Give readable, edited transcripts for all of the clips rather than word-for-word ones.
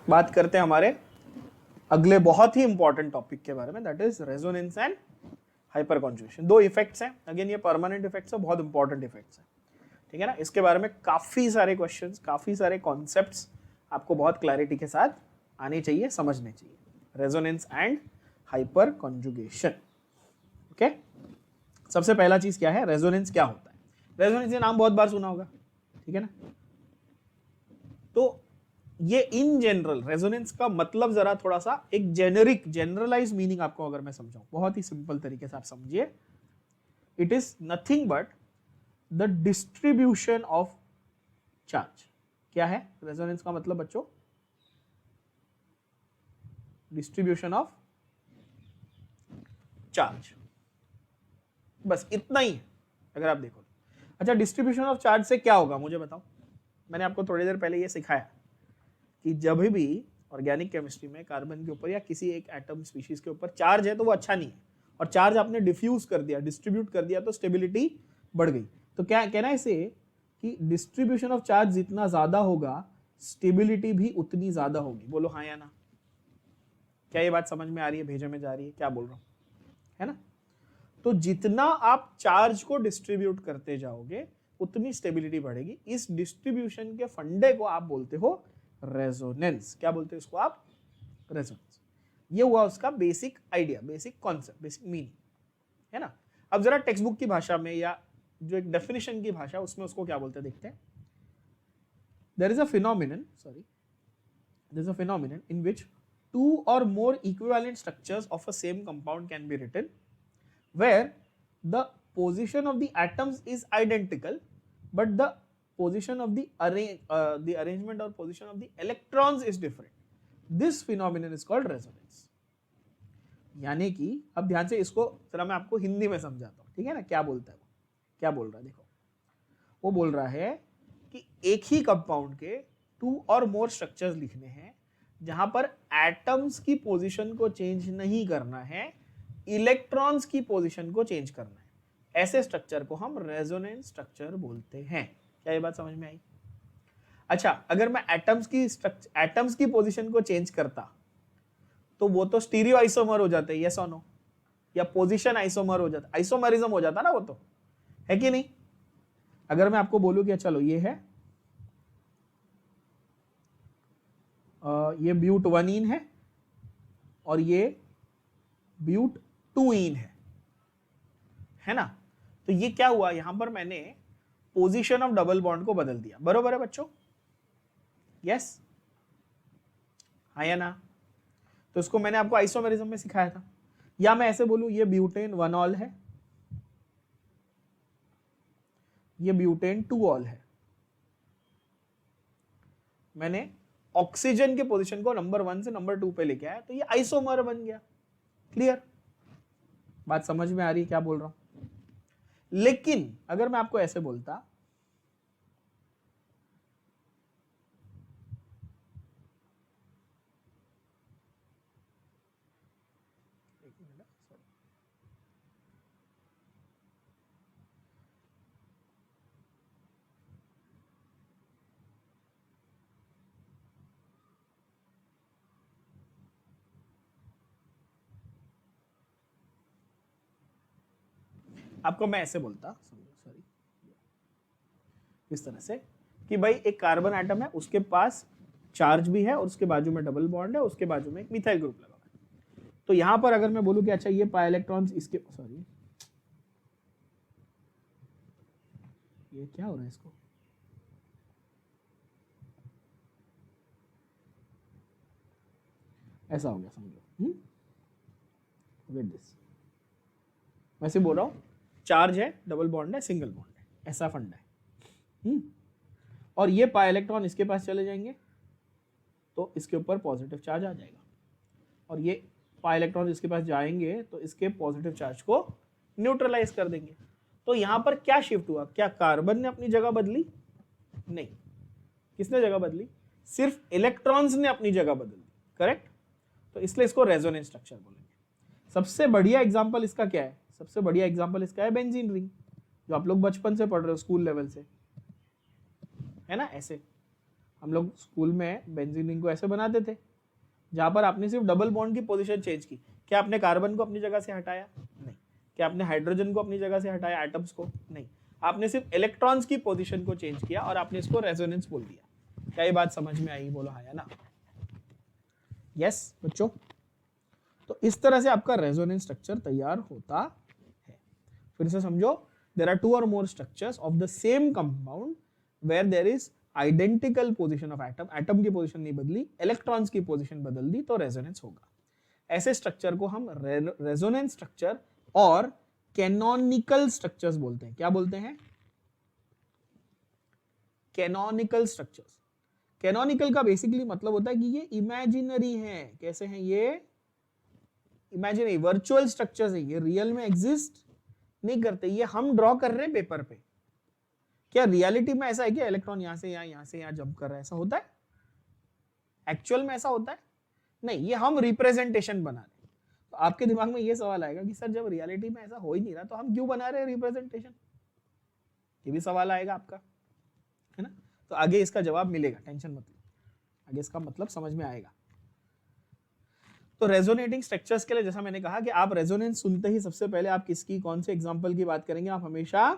बात करते हैं हमारे अगले बहुत ही इंपॉर्टेंट टॉपिक के बारे में, that is resonance and hyper conjugation. दो इफेक्ट्स हैं, अगेन ये परमानेंट इफेक्ट्स है, बहुत इंपॉर्टेंट इफेक्ट्स हैं, ठीक है ना। इसके बारे में काफी सारे क्वेश्चंस, काफी सारे कॉन्सेप्ट्स आपको बहुत क्लैरिटी के साथ आने चाहिए, समझने चाहिए। Resonance and hyper conjugation, okay. सबसे पहला चीज क्या है, रेजोनेंस क्या होता है। रेजोनेंस ये नाम बहुत बार सुना होगा, ठीक है ना। तो ये इन जनरल रेजोनेंस का मतलब जरा थोड़ा सा एक जेनेरिक जनरलाइज मीनिंग आपको अगर मैं समझाऊं, बहुत ही सिंपल तरीके से आप समझिए, it is nothing but the distribution of charge. क्या है रेजोनेंस का मतलब बच्चों, डिस्ट्रीब्यूशन ऑफ चार्ज, बस इतना ही है अगर आप देखो। अच्छा, डिस्ट्रीब्यूशन ऑफ चार्ज से क्या होगा मुझे बताओ। मैंने आपको थोड़ी देर पहले ये सिखाया कि जब भी ऑर्गेनिक केमिस्ट्री में कार्बन के ऊपर या किसी एक एटम स्पीशीज के ऊपर चार्ज है तो वो अच्छा नहीं है, और चार्ज आपने डिफ्यूज कर दिया, डिस्ट्रीब्यूट कर दिया, तो स्टेबिलिटी बढ़ गई। तो क्या कहना है इसे कि डिस्ट्रीब्यूशन ऑफ चार्ज जितना ज्यादा होगा स्टेबिलिटी भी उतनी ज्यादा होगी। बोलो हाँ या ना। क्या ये बात समझ में आ रही है, भेजे में जा रही है, क्या बोल रहा हूं, है ना। तो जितना आप चार्ज को डिस्ट्रीब्यूट करते जाओगे उतनी स्टेबिलिटी बढ़ेगी। इस डिस्ट्रीब्यूशन के फंडे को आप बोलते हो रेजोनेंस। क्या बोलते हो इसको आप, रेजोनेंस। ये हुआ उसका basic idea, basic concept, basic meaning, है ना। अब जरा टेक्स्ट बुक की भाषा में या जो एक डेफिनेशन की भाषा उसमें उसको क्या बोलते हैं देखते हैं। There is a phenomenon, sorry, there is a phenomenon in which two or more equivalent structures of a same compound can be written where the position of the atoms is identical but the position of the arrangement or position of the electrons is different. This phenomenon is called resonance. यानी कि अब ध्यान से इसको जरा मैं आपको हिंदी में समझाता हूं, ठीक है ना। क्या बोलता है वो, क्या बोल रहा है देखो। वो बोल रहा है कि एक ही कंपाउंड के टू और मोर स्ट्रक्चर्स लिखने हैं जहां पर एटम्स की पोजीशन को चेंज नहीं करना है, इलेक्ट्रॉन्स की पोजीशन को चेंज करना है। ऐसे स्ट्रक्चर को हम रेजोनेंस स्ट्रक्चर बोलते हैं। क्या ये बात समझ में आई। अच्छा, अगर मैं एटम्स की पोजीशन को चेंज करता तो वो तो स्टीरियो आइसोमर हो जाते, यस और नो, या पोजीशन आइसोमर हो जाता, आइसोमरिज्म हो जाता ना, वो तो है कि नहीं। अगर मैं आपको बोलूं कि चलो ये है ये ब्यूट 1 है और ये ब्यूट 2 है ना। तो ये क्या हुआ, यहां पर मैंने पोजीशन ऑफ डबल बॉन्ड को बदल दिया, बरोबर है बच्चों, यस हाँ या ना। तो इसको मैंने आपको आइसोमेरिज्म में सिखाया था। या मैं ऐसे बोलूं ये ब्यूटेन 1 ऑल है, ये ब्यूटेन 2 ऑल है। मैंने ऑक्सीजन के पोजीशन को नंबर 1 से नंबर 2 पे लेके आया तो ये आइसोमर बन गया। क्लियर, बात समझ में आ रही है क्या बोल रहा हूं। लेकिन अगर मैं आपको ऐसे बोलता आपको मैं ऐसे बोलता, सॉरी, इस तरह से कि भाई एक कार्बन एटम है, उसके पास चार्ज भी है और उसके बाजू में डबल बॉन्ड है, उसके बाजू में एक मिथाइल ग्रुप लगा हुआ है। तो यहां पर अगर मैं बोलूं कि अच्छा ये पाई इलेक्ट्रॉन्स इसके, सॉरी ये क्या हो रहा है इसको, ऐसा हो गया समझो, विद दिस वैसे बोल रहा हूं, चार्ज है, डबल बॉन्ड है, सिंगल बॉन्ड है, ऐसा फंडा है। और ये पाई इलेक्ट्रॉन इसके पास चले जाएंगे तो इसके ऊपर पॉजिटिव चार्ज आ जाएगा, और ये पाई इलेक्ट्रॉन इसके पास जाएंगे तो इसके पॉजिटिव चार्ज को न्यूट्रलाइज कर देंगे। तो यहां पर क्या शिफ्ट हुआ, क्या कार्बन ने अपनी जगह बदली, नहीं। किसने जगह बदली, सिर्फ इलेक्ट्रॉन्स ने अपनी जगह बदली, करेक्ट। तो इसलिए इसको रेजोनेंस स्ट्रक्चर बोलेंगे। सबसे बढ़िया एग्जांपल इसका क्या है, सबसे बढ़िया एग्जांपल इसका है बेंजीन रिंग, जो आप लोग बचपन से पढ़ रहे हो स्कूल लेवल से, है ना। ऐसे हम लोग स्कूल में बेंजीन रिंग को ऐसे बनाते थे, जहां पर आपने सिर्फ डबल बॉन्ड की पोजीशन चेंज की। क्या आपने कार्बन को अपनी जगह से हटाया? नहीं। क्या आपने हाइड्रोजन को अपनी जगह से हटाया, एटम्स को? नहीं। आपने सिर्फ इलेक्ट्रॉन्स की पोजीशन को चेंज किया और आपने इसको रेजोनेंस बोल दिया। क्या ये बात समझ में आई? बोलो हाँ या ना। यस बच्चों, तो इस तरह से आपका रेजोनेंस स्ट्रक्चर तैयार होता है। फिर से समझो, there are two or more structures of the same compound where there is identical position of atom, atom की पोजीशन नहीं बदली, इलेक्ट्रॉन्स की पोजीशन बदल दी, तो रेजोनेंस होगा। ऐसे स्ट्रक्चर को हम रेजोनेंस स्ट्रक्चर और कैनोनिकल स्ट्रक्चर्स बोलते हैं। क्या बोलते हैं? Canonical structures. कैनोनिकल का बेसिकली मतलब होता है कि ये इमेजिनरी है। कैसे हैं ये? इमेजिनरी, वर्चुअल स्ट्रक्चर्स है, ये रियल में एग्जिस्ट नहीं करते, ये हम ड्रॉ कर रहे हैं पेपर पे। क्या रियलिटी में ऐसा है कि इलेक्ट्रॉन यहां से यहां जंप कर रहा है? ऐसा होता है? एक्चुअल में ऐसा होता है? नहीं, ये हम रिप्रेजेंटेशन बना रहे हैं। तो आपके दिमाग में ये सवाल आएगा कि सर जब रियलिटी में ऐसा हो ही नहीं रहा तो हम क्यों बना रहे हैं रिप्रेजेंटेशन? ये भी सवाल आएगा आपका, है ना? तो आगे इसका जवाब मिलेगा, टेंशन मत लो, आगे इसका मतलब समझ में आएगा। तो रेजोनेटिंग स्ट्रक्चर्स के लिए जैसा मैंने कहा कि आप रेजोनेंस सुनते ही सबसे पहले आप किसकी, कौन से एग्जांपल की बात करेंगे? आप हमेशा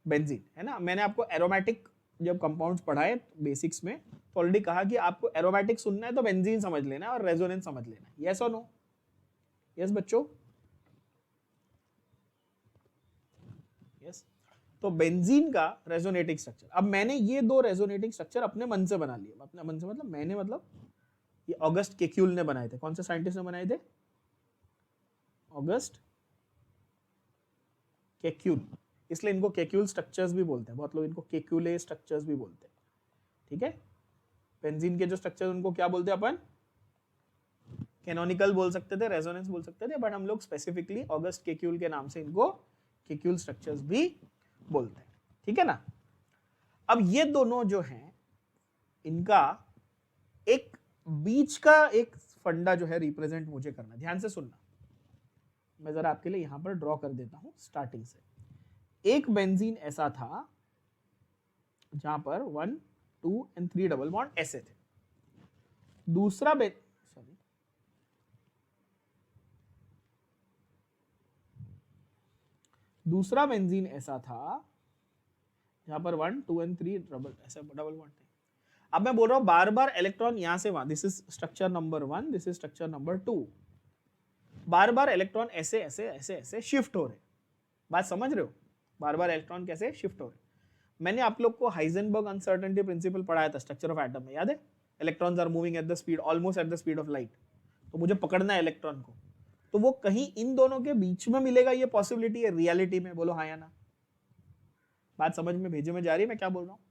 बेंजीन, है ना? मैंने आपको एरोमेटिक जब कंपाउंड्स पढ़ाए बेसिक्स में तो ऑलरेडी कहा कि आपको एरोमेटिक सुनना है तो बेंजीन समझ लेना है और रेजोनेंस समझ लेना है। यस और नो? यस बच्चों, यस। तो बेंजीन का रेजोनेटिंग स्ट्रक्चर, अब मैंने ये दो रेजोनेटिंग स्ट्रक्चर अपने मन से बना लिए। अपने मन से मतलब मैंने, मतलब ये ऑगस्ट केक्यूल ने बनाए थे। कौन से साइंटिस्ट ने बनाए थे? ऑगस्ट केक्यूल। इसलिए इनको केक्यूल स्ट्रक्चर्स भी बोलते हैं, बहुत लोग इनको केक्यूले स्ट्रक्चर्स भी बोलते हैं, ठीक है? बेंजीन के जो स्ट्रक्चर उनको क्या बोलते हैं अपन? कैनोनिकल बोल सकते थे, रेजोनेंस बोल सकते थे, बट हम लोग स्पेसिफिकली ऑगस्ट केक्यूल के नाम से इनको केक्यूल स्ट्रक्चर्स भी बोलते हैं, ठीक है ना? अब ये दोनों जो हैं, इनका एक बीच का एक फंडा जो है रिप्रेजेंट मुझे करना, ध्यान से सुनना। मैं जरा आपके लिए यहां पर ड्रॉ कर देता हूं स्टार्टिंग से। एक बेंजीन ऐसा था जहां पर 1, 2 and 3 डबल बॉन्ड ऐसे थे। दूसरा बेंजीन ऐसा था जहां पर 1, 2 and 3 ऐसे डबल बॉन्ड थे। अब मैं बोल रहा हूं बार बार इलेक्ट्रॉन यहां से वहां, this is structure number 1, this is structure number 2, bar bar electron ऐसे ऐसे ऐसे ऐसे शिफ्ट हो रहे। बात समझ रहे हो? बार बार इलेक्ट्रॉन कैसे शिफ्ट हो रहे? मैंने आप लोग को हाइजेनबर्ग अनसर्टेनिटी प्रिंसिपल पढ़ाया था स्ट्रक्चर ऑफ एटम में, याद है? Electrons are moving at the speed, almost at the speed of light. तो मुझे पकड़ना है इलेक्ट्रॉन को, तो वो कहीं इन दोनों के बीच में मिलेगा, ये पॉसिबिलिटी है रियलिटी में। बोलो हाँ या ना? बात समझ में भेजे में जा रही है मैं क्या बोल रहा हूं?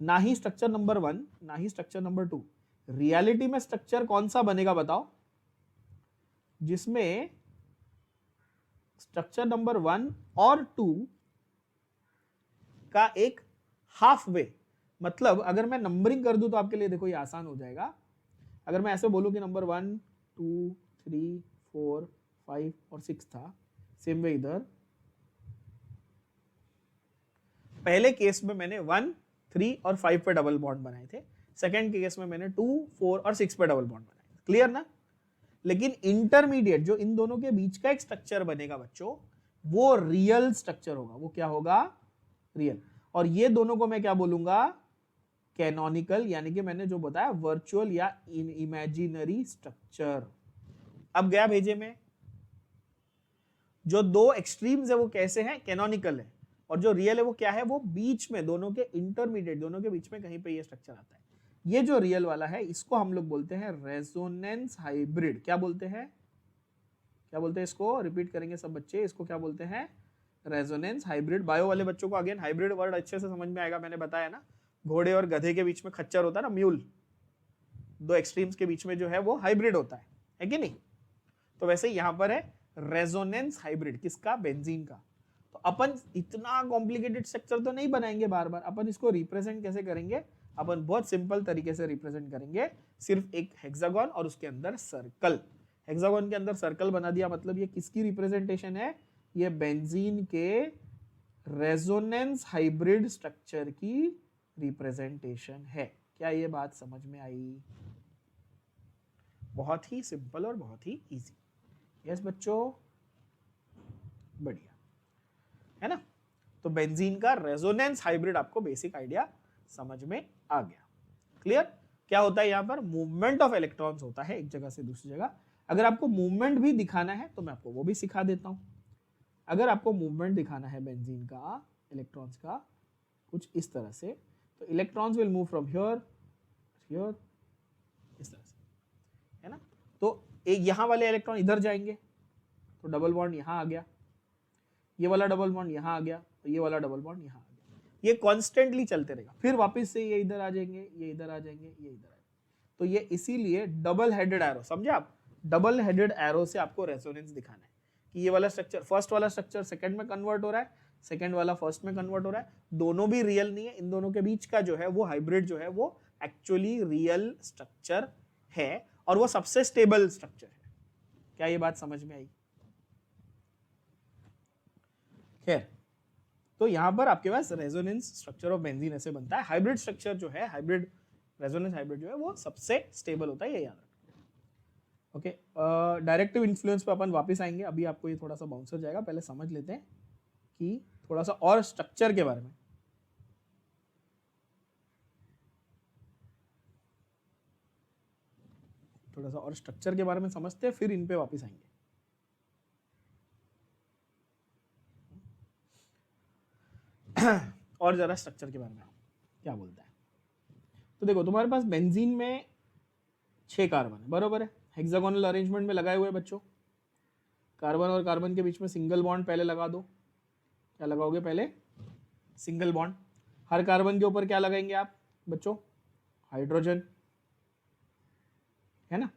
ना ही स्ट्रक्चर नंबर 1 ना ही स्ट्रक्चर नंबर 2। रियलिटी में स्ट्रक्चर कौन सा बनेगा बताओ, जिसमें स्ट्रक्चर नंबर 1 और 2 का एक हाफ वे, मतलब अगर मैं नंबरिंग कर दूं तो आपके लिए देखो ये आसान हो जाएगा। अगर मैं ऐसे बोलूं कि नंबर 1, 2, 3, 4, 5 और 6 था, सेम वे इधर पहले केस में मैंने 1, 3 और 5 पे डबल बॉन्ड बनाए थे, सेकेंड केस में मैंने 2, 4 और 6 पे डबल बॉन्ड बनाए। क्लियर ना? लेकिन इंटरमीडिएट जो इन दोनों के बीच का एक स्ट्रक्चर बनेगा बच्चों, वो रियल स्ट्रक्चर होगा। वो क्या होगा? रियल। और ये दोनों को मैं क्या बोलूंगा? कैनोनिकल, यानी कि मैंने जो बताया वर्चुअल या इमेजिनरी स्ट्रक्चर। अब गया भेजे में, जो दो एक्सट्रीम्स है वो कैसे हैं? कैनोनिकल है। और जो रियल है वो क्या है? वो बीच में, दोनों के इंटरमीडिएट, दोनों के बीच में कहीं पे ये स्ट्रक्चर आता है। ये जो रियल वाला है इसको हम लोग बोलते हैं रेजोनेंस हाइब्रिड। क्या बोलते हैं? क्या बोलते हैं इसको? रिपीट करेंगे सब बच्चे, इसको क्या बोलते हैं? Resonance hybrid. बायो वाले बच्चों को अगेन हाइब्रिड वर्ड अच्छे से समझ में आएगा, मैंने बताया ना, घोड़े और गधे के बीच में खच्चर होता है ना, म्यूल, दो एक्सट्रीम्स के बीच में जो है वो हाइब्रिड होता है कि नहीं? तो वैसे यहां पर है रेजोनेंस हाइब्रिड। किसका? बेंजीन का। तो अपन इतना कॉम्प्लिकेटेड स्ट्रक्चर तो नहीं बनाएंगे बार बार, अपन इसको रिप्रेजेंट कैसे करेंगे? अपन बहुत सिंपल तरीके से रिप्रेजेंट करेंगे, सिर्फ एक हेक्सागन और उसके अंदर सर्कल। हेक्सागन के अंदर सर्कल बना दिया, मतलब ये किसकी रिप्रेजेंटेशन है? ये बेंजीन के रेजोनेंस हाइब्रिड स्ट्रक्चर की रिप्रेजेंटेशन है। क्या ये बात समझ में आई? बहुत ही सिंपल और बहुत ही इजी। यस बच्चों, बढ़िया है ना। तो बेंजीन का रेजोनेंस हाइब्रिड आपको बेसिक आइडिया समझ में आ गया। क्लियर? क्या होता है यहाँ पर? मूवमेंट ऑफ इलेक्ट्रॉन्स होता है एक जगह से दूसरी जगह। अगर आपको मूवमेंट भी दिखाना है तो मैं आपको वो भी सिखा देता हूं। अगर आपको मूवमेंट दिखाना है बेंजीन का, इलेक्ट्रॉन्स का, कुछ इस तरह से, तो electrons will move from here here, इस तरह से, है ना। तो एक यहां वाले इलेक्ट्रॉन इधर जाएंगे तो डबल बॉन्ड यहां आ गया, ये वाला डबल बॉन्ड यहां आ गया तो ये वाला डबल बॉन्ड यहां आ गया। ये कॉन्स्टेंटली चलते रहेगा। फिर वापस से ये इधर आ जाएंगे, ये इधर आ जाएंगे, ये इधर आ जाएंगे। तो ये इसीलिए डबल हेडेड एरो, समझे आप? डबल हेडेड एरो से आपको रेजोनेंस दिखाना है कि ये वाला स्ट्रक्चर, फर्स्ट वाला स्ट्रक्चर सेकंड में कन्वर्ट हो रहा है, सेकंड वाला फर्स्ट में कन्वर्ट हो रहा है। दोनों भी रियल नहीं है, इन दोनों के बीच का जो है वो हाइब्रिड जो है वो एक्चुअली रियल स्ट्रक्चर है और वो सबसे स्टेबल स्ट्रक्चर है। क्या ये बात समझ में आई? खैर, तो यहां पर आपके पास रेजोनेंस स्ट्रक्चर ऑफ बेंजीन ऐसे बनता है। हाइब्रिड स्ट्रक्चर जो है, हाइब्रिड रेजोनेंस हाइब्रिड जो है वो सबसे स्टेबल होता है, ये याद रखना। ओके, डायरेक्टिव इन्फ्लुएंस पे अपन वापस आएंगे। अभी आपको ये थोड़ा सा बाउंसर जाएगा। पहले समझ लेते हैं कि थोड़ा सा और स्ट्रक्चर के बारे में। थोड़ा सा और स्ट्रक्चर के बारे में समझते हैं, फिर इन पे वापस आएंगे। और जरा स्ट्रक्चर के बारे में क्या बोलता है। तो देखो, तुम्हारे पास बेंजीन में 6 कार्बन है, बरोबर है। हेक्सागोनल अरेंजमेंट में लगाए हुए बच्चों। कार्बन और कार्बन के बीच में सिंगल बॉन्ड पहले लगा दो। क्या लगाओगे पहले? Single bond. हर कार्बन के ऊपर क्या लगाएंगे आप बच्चों? हाइड्रोजन, है ना।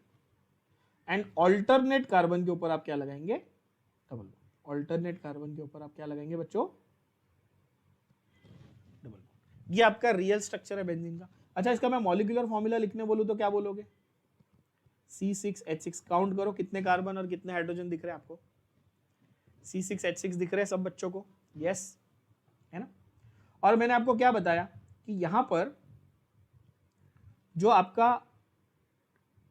एंड ऑल्टरनेट कार्बन के ऊपर आप क्या लगाएंगे? Double bond. ऑल्टरनेट कार्बन के ऊपर आप क्या लगाएंगे बच्चों? Double bond. ये आपका रियल स्ट्रक्चर है बेंजीन का। अच्छा, इसका मैं मॉलिक्यूलर फॉर्मूला लिखने बोलूं तो क्या बोलोगे? C6H6। काउंट करो कितने कार्बन और कितने हाइड्रोजन दिख रहे हैं आपको? C6H6 दिख रहे हैं सब बच्चों को? यस, है ना। और मैंने आपको क्या बताया कि यहां पर जो आपका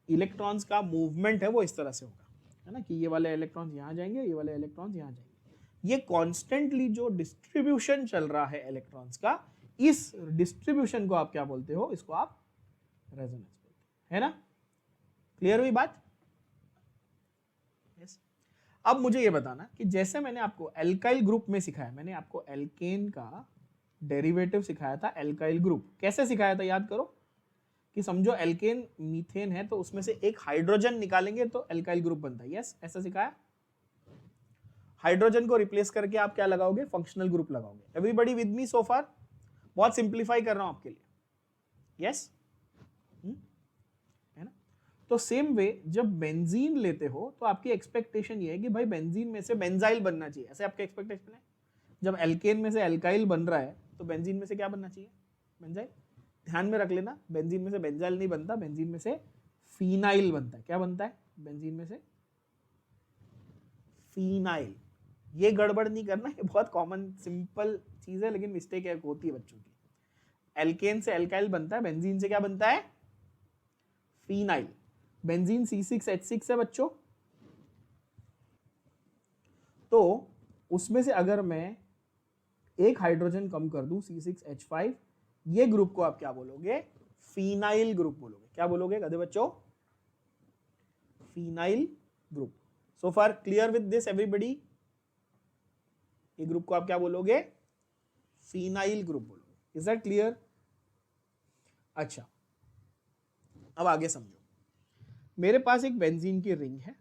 इलेक्ट्रॉन्स का मूवमेंट है वो इस तरह से होगा, है ना, कि ये वाले इलेक्ट्रॉन्स यहां जाएंगे, ये वाले इलेक्ट्रॉन्स यहां जाएंगे। ये कॉन्स्टेंटली जो डिस्ट्रीब्यूशन चल रहा है इलेक्ट्रॉन्स का, इस डिस्ट्रीब्यूशन को आप क्या बोलते हो? इसको आप रेजोनेंस बोलते हो, है ना। क्लियर हुई बात? yes. अब मुझे ये बताना कि जैसे मैंने आपको एल्काइल ग्रुप में सिखाया, मैंने आपको एल्केन का डेरिवेटिव सिखाया था, एल्काइल ग्रुप कैसे सिखाया था याद करो। कि समझो एल्केन मीथेन है तो उसमें से एक हाइड्रोजन निकालेंगे तो एल्काइल ग्रुप बनता है। यस, ऐसा सिखाया। हाइड्रोजन को रिप्लेस करके आप क्या लगाओगे? फंक्शनल ग्रुप लगाओगे। एवरीबॉडी विद मी सो फार? बहुत सिंप्लीफाई कर रहा हूं आपके लिए। यस, है ना। तो सेम वे जब बेंजीन लेते हो तो आपकी एक्सपेक्टेशन ये है कि भाई बेंजीन में से बेंजाइल बनना चाहिए, ऐसे आपका एक्सपेक्टेशन है। जब एल्केन में से एल्काइल बन रहा है तो बेंजीन में से क्या बनना चाहिए? बेंजाइल। ध्यान में रख लेना, बेंजीन में से बेंजाइल नहीं बनता, बेंजीन में से फिनाइल बनता है। क्या बनता है बेंजीन में से? फिनाइल। ये गड़बड़ नहीं करना, ये बहुत कॉमन सिंपल चीज है, लेकिन मिस्टेक एक होती है बच्चों की। एल्केन से एल्काइल बनता है, बेंजीन से क्या बनता है? फिनाइल। बेंजीन C6H6 है बच्चों। तो उसमें से अगर मैं एक हाइड्रोजन कम कर दूं, C6H5, ये ग्रुप को आप क्या बोलोगे? फिनाइल ग्रुप बोलोगे। क्या बोलोगे गधे बच्चों? Phenyl group. So far clear with this everybody? ये ग्रुप को आप क्या बोलोगे? फिनाइल ग्रुप बोलोगे। Is that clear? अच्छा, अब आगे समझो। मेरे पास एक बेंजीन की रिंग है,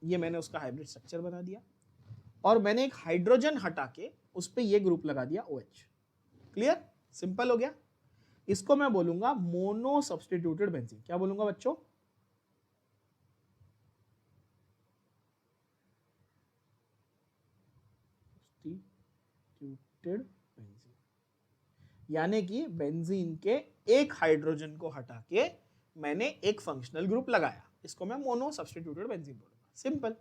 ये मैंने उसका हाइब्रिड स्ट्रक्चर बना दिया और मैंने एक हाइड्रोजन हटा के उस पर ये ग्रुप लगा दिया OH। क्लियर? सिंपल हो गया। इसको मैं बोलूंगा मोनो सब्स्टिट्यूटेड बेंजीन। क्या बोलूंगा बच्चों? Substituted benzene. यानी कि बेंजीन के एक हाइड्रोजन को हटा के मैंने एक फंक्शनल ग्रुप लगाया, इसको मैं मोनो सब्स्टिट्यूटेड बेंजीन बोलूंगा। Simple.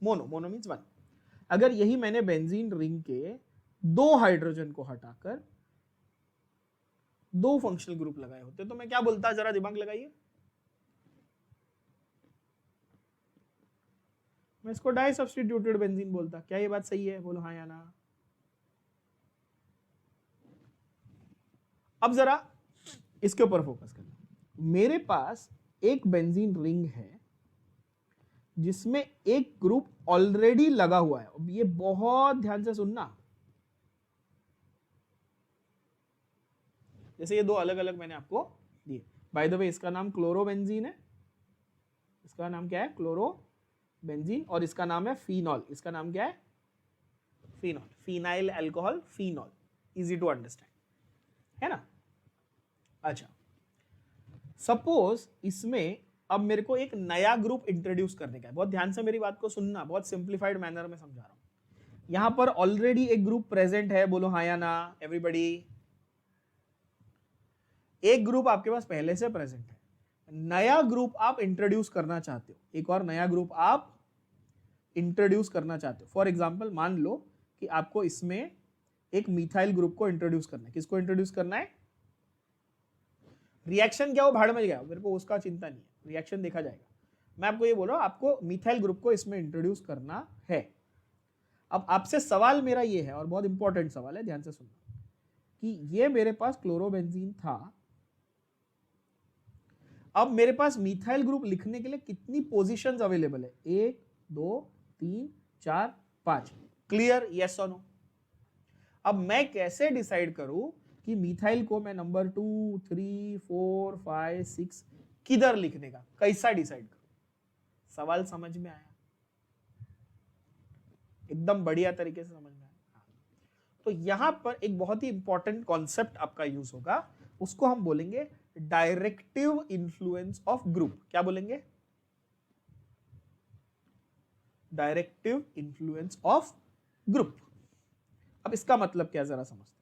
Mono, mono means one. अगर यही मैंने बेंजीन रिंग के 2 हाइड्रोजन को हटाकर 2 फंक्शनल ग्रुप लगाए होते तो मैं क्या बोलता, जरा दिमाग लगाइए। मैं इसको डाई सब्स्टिट्यूटेड बेंजीन बोलता। क्या ये बात सही है? बोलो हाँ या ना। अब जरा इसके ऊपर फोकस करना। मेरे पास एक बेंजीन रिंग है जिसमें एक ग्रुप ऑलरेडी लगा हुआ है। अब ये बहुत ध्यान से सुनना। जैसे ये 2 अलग अलग मैंने आपको दिए। बाय द वे इसका नाम क्लोरोबेंजीन है, इसका नाम क्या है? क्लोरोबेंजीन। और इसका नाम है फिनॉल। इसका नाम क्या है? Phenol, phenyl alcohol phenol. Easy to understand, है ना? अच्छा, सपोज इसमें अब मेरे को एक नया ग्रुप इंट्रोड्यूस करने का है। बहुत ध्यान से मेरी बात को सुनना, बहुत सिंप्लीफाइड मैनर में समझा रहा हूं। यहां पर ऑलरेडी एक ग्रुप प्रेजेंट है, बोलो हाँ या ना एवरीबॉडी। एक ग्रुप आपके पास पहले से प्रेजेंट है, नया ग्रुप आप इंट्रोड्यूस करना चाहते हो, एक और नया ग्रुप आप इंट्रोड्यूस करना चाहते हो। फॉर एग्जाम्पल मान लो कि आपको इसमें एक मिथाइल ग्रुप को इंट्रोड्यूस करना है। किसको इंट्रोड्यूस करना है? रिएक्शन क्या हो भाड़ में गया, मेरे को उसका चिंता नहीं है, रिएक्शन देखा जाएगा। मैं आपको ये बोल रहा हूं, आपको मिथाइल ग्रुप को इसमें इंट्रोड्यूस करना है। अब आपसे सवाल मेरा ये है, और बहुत इंपॉर्टेंट सवाल है, ध्यान से सुनना, कि ये मेरे पास क्लोरोबेंजीन था। अब मेरे पास मिथाइल ग्रुप लिखने के लिए कितनी पोजीशंस अवेलेबल है? 1 2 3 4 5। क्लियर? यस और नो? अब मैं कैसे डिसाइड करूं कि मिथाइल को मैं नंबर 2 3 4 5 6 किधर लिखने का, कैसा डिसाइड करूं? सवाल समझ में आया? एकदम बढ़िया तरीके से समझ में आया। तो यहां पर एक बहुत ही इंपॉर्टेंट कॉन्सेप्ट आपका यूज होगा, उसको हम बोलेंगे डायरेक्टिव इन्फ्लुएंस ऑफ ग्रुप। क्या बोलेंगे? Directive influence of group. अब इसका मतलब क्या, जरा समझते हैं।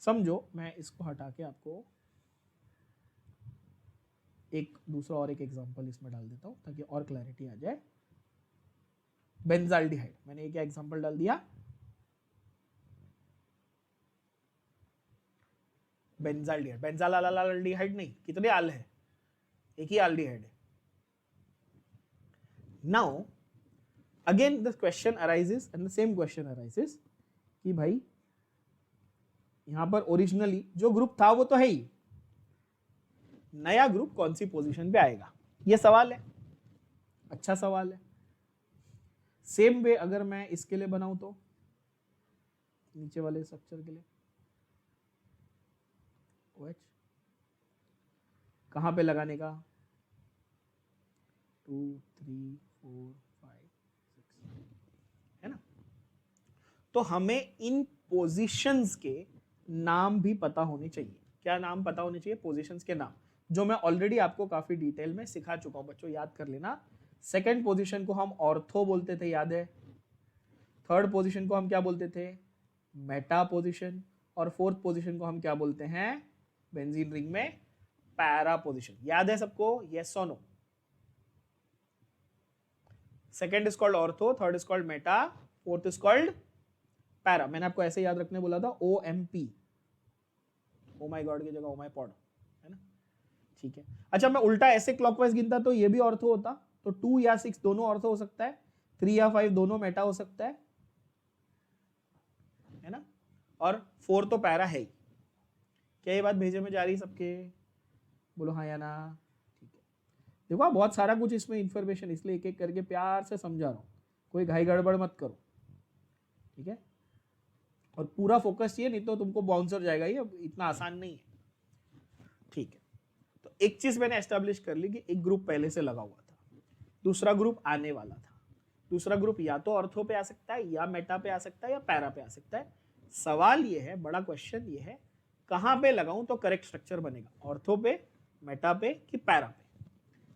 समझो मैं इसको हटा के आपको एक दूसरा और एक एग्जांपल इसमें डाल देता हूं ताकि और क्लैरिटी आ जाए। बेंजाल्डिहाइड, मैंने एक एग्जांपल डाल दिया, बेंजाल्डिहाइड। बेंजाल्डिहाइड नहीं, कितने आल है? एक ही आल्डिहाइड है। Now again the question arises, and the same question arises कि भाई यहां पर ओरिजिनली जो ग्रुप था वो तो है ही, नया ग्रुप कौन सी पोजीशन पे आएगा? ये सवाल है, अच्छा सवाल है। सेम वे अगर मैं इसके लिए बनाऊं तो, नीचे वाले स्ट्रक्चर के लिए OH कहां पे लगाने का? 2 3 4 5 6, है ना? तो हमें इन पोजीशंस के नाम भी पता होने चाहिए। क्या नाम पता होने चाहिए? पोजीशंस के नाम, जो मैं ऑलरेडी आपको काफी डिटेल में सिखा चुका हूं। बच्चों याद कर लेना, सेकंड पोजीशन को हम ऑर्थो बोलते थे, याद है? थर्ड पोजीशन को हम क्या बोलते थे? Meta position. और फोर्थ पोजीशन को हम क्या बोलते हैं बेंजीन रिंग में? Para position. याद है सबको? यस और no? Second is called ortho, third is called meta, fourth is called para. मैंने आपको ऐसे याद रखने बोला था, OMP, ओ माय गॉड की जगह ओ माय पॉड, है ना? ठीक है। अच्छा, मैं उल्टा ऐसे क्लॉकवाइज गिनता तो ये भी ऑर्थो होता, तो 2 या 6 दोनों ऑर्थो हो सकता है, 3 या 5 दोनों मेटा हो सकता है ना? और 4 तो पैरा है ही। क्या ये बात भेजे में जा रही सबके? बोलो हाँ या ना? ठीक है। देखो बहुत सारा कुछ इसमें इंफॉर्मेशन, इसलिए एक एक करके प्यार से समझा रहा हूं, कोई घाई गड़बड़ मत करो, ठीक है? और पूरा फोकस ये, नहीं तो तुमको बाउंसर जाएगा, ये इतना आसान नहीं है, ठीक है? तो एक चीज मैंने एस्टेब्लिश कर ली कि एक ग्रुप पहले से लगा हुआ था, दूसरा ग्रुप आने वाला था। दूसरा ग्रुप या तो ऑर्थो पे आ सकता है, या मेटा पे आ सकता है, या पैरा पे आ सकता है। सवाल ये है, बड़ा क्वेश्चन ये है, कहां पे लगाऊं तो करेक्ट स्ट्रक्चर बनेगा? ऑर्थो पे, मेटा पे कि पैरा पे?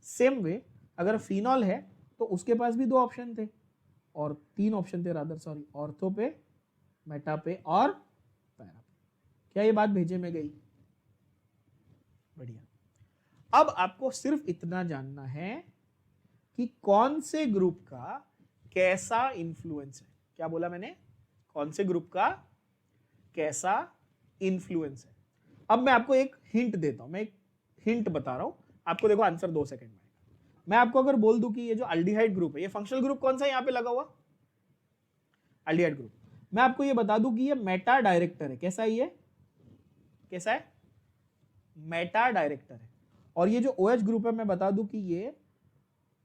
सेम वे अगर फिनॉल है तो उसके पास भी 2 ऑप्शन थे, और 3 ऑप्शन थे रादर, सॉरी, ऑर्थो पे, मेटा पे और पैरा पे। क्या ये बात भेजे में गई? बढ़िया। अब आपको सिर्फ इतना जानना है कि कौन से ग्रुप का कैसा इन्फ्लुएंस है। क्या बोला मैंने? कौन से ग्रुप का कैसा इन्फ्लुएंस है। अब मैं आपको एक हिंट देता हूं, मैं एक हिंट बता रहा हूं आपको, देखो आंसर 2 सेकंड में आएगा। मैं आपको अगर बोल दूं कि ये जो अल्डिहाइड ग्रुप है, ये फंक्शनल ग्रुप कौन सा यहां पे लगा हुआ, अल्डिहाइड ग्रुप, मैं आपको ये बता दूं कि ये मेटा डायरेक्टर है। कैसा है ये, कैसा है, मेटा डायरेक्टर है। और ये जो OH ग्रुप है मैं बता दूं कि ये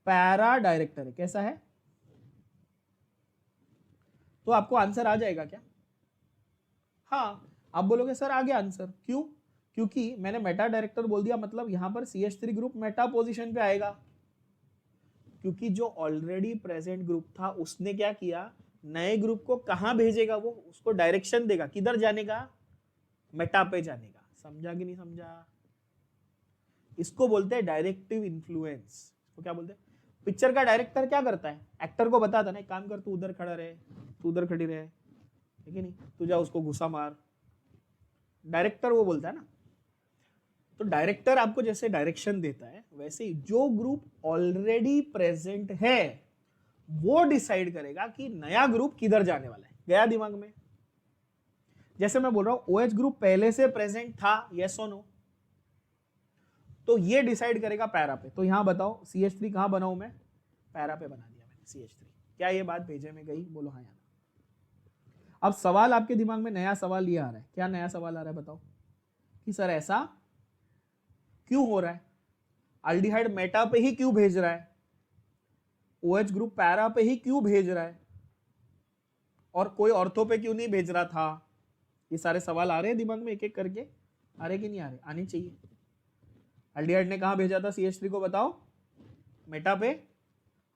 पैरा डायरेक्टर है। कैसा है, तो आपको आंसर आ जाएगा क्या, हाँ आप बोलोगे सर आ गया आंसर, क्यों, क्योंकि मैंने मेटा डायरेक्टर बोल दिया, मतलब यहां पर CH3 ग्रुप मेटा पोजीशन पे आएगा, क्योंकि जो ऑलरेडी प्रेजेंट ग्रुप था उसने क्या किया, नए ग्रुप को कहां भेजेगा, वो उसको डायरेक्शन देगा, किधर जाने का, मेटा पे जाने का। समझा कि नहीं समझा, इसको बोलते हैं डायरेक्टिव इन्फ्लुएंस। तो क्या बोलते हैं, पिक्चर का डायरेक्टर क्या करता है, एक्टर को बताता ना, एक काम कर, तू उधर खड़ा रहे, तू उधर खड़ी रहे, ठीक है नहीं, तू जा उसको घुसा मार, डायरेक्टर वो बोलता है ना। तो डायरेक्टर आपको जैसे डायरेक्शन देता है, वैसे ही जो ग्रुप ऑलरेडी प्रेजेंट है वो डिसाइड करेगा कि नया ग्रुप किधर जाने वाला है। गया दिमाग में, जैसे मैं बोल रहा हूं OH ग्रुप पहले से प्रेजेंट था, यस और नो, तो ये डिसाइड करेगा पैरा पे। तो यहां बताओ CH3 कहां बनाऊं मैं, पैरा पे बना दिया मैंने CH3। क्या ये बात भेजे में गई, बोलो हाँ या ना। अब सवाल आपके दिमाग में नया सवाल ये आ रहा है, क्या नया सवाल आ रहा है बताओ, कि सर ऐसा क्यों हो रहा है, अल्डिहाइड मेटा पे ही क्यों भेज रहा है, OH ग्रुप पैरा पे ही क्यों भेज रहा है, और कोई ऑर्थो पे क्यों नहीं भेज रहा था। ये सारे सवाल आ रहे हैं दिमाग में एक एक करके, आ रहे कि नहीं आ रहे, आने चाहिए। अल्डिहाइड ने कहां भेजा था CH3 को बताओ, मेटा पे,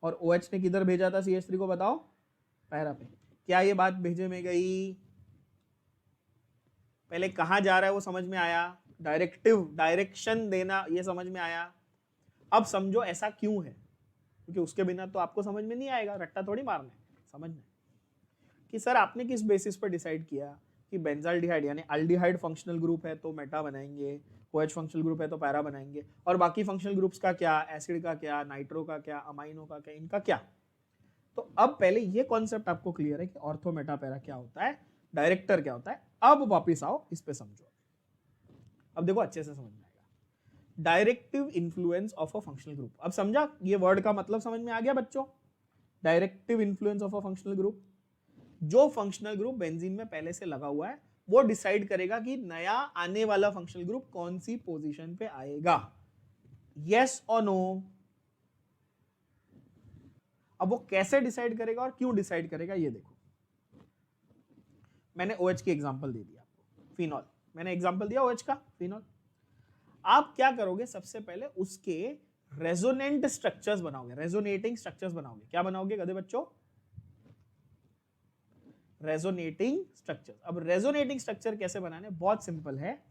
और OH ने किधर भेजा था CH3 को बताओ, पैरा पे। क्या ये बात भेजे में गई, पहले कहां जा रहा है वो समझ में आया, डायरेक्टिव डायरेक्शन देना ये समझ में आया। अब समझो ऐसा क्यों है, क्योंकि उसके बिना तो आपको समझ में नहीं आएगा, रट्टा थोड़ी मारना है, समझना है कि सर आपने किस बेसिस पर डिसाइड किया कि बेंजाल्डिहाइड यानी अल्डिहाइड फंक्शनल ग्रुप है तो मेटा बनाएंगे, OH फंक्शनल ग्रुप है तो पैरा बनाएंगे, और बाकी फंक्शनल ग्रुप्स का क्या, एसिड का क्या, नाइट्रो का क्या, अमाइनो का क्या, इनका क्या। तो अब पहले ये कॉन्सेप्ट आपको क्लियर है कि ऑर्थो मेटा पैरा क्या होता है, डायरेक्टर क्या होता है। अब वापिस आओ इस पे समझो, अब देखो अच्छे से समझ में आएगा, directive influence of a functional group. अब समझा, ये वर्ड का मतलब समझ में आ गया बच्चों, directive influence of a functional group. जो फंक्शनल ग्रुप बेंजीन में पहले से लगा हुआ है वो डिसाइड करेगा कि नया आने वाला फंक्शनल ग्रुप कौन सी पोजीशन पे आएगा, यस और नो। अब वो कैसे डिसाइड करेगा और क्यों डिसाइड करेगा ये देखो, मैंने OH की एग्जांपल दे दिया आपको, फिनॉल, मैंने एग्जांपल दिया OH का, फिनॉल। आप क्या करोगे, सबसे पहले उसके रेजोनेंट स्ट्रक्चर्स बनाओगे, रेजोनेटिंग स्ट्रक्चर्स बनाओगे। क्या बनाओगे गधे बच्चों, रेजोनेटिंग स्ट्रक्चर। अब रेजोनेटिंग स्ट्रक्चर कैसे बनाने, बहुत सिंपल है,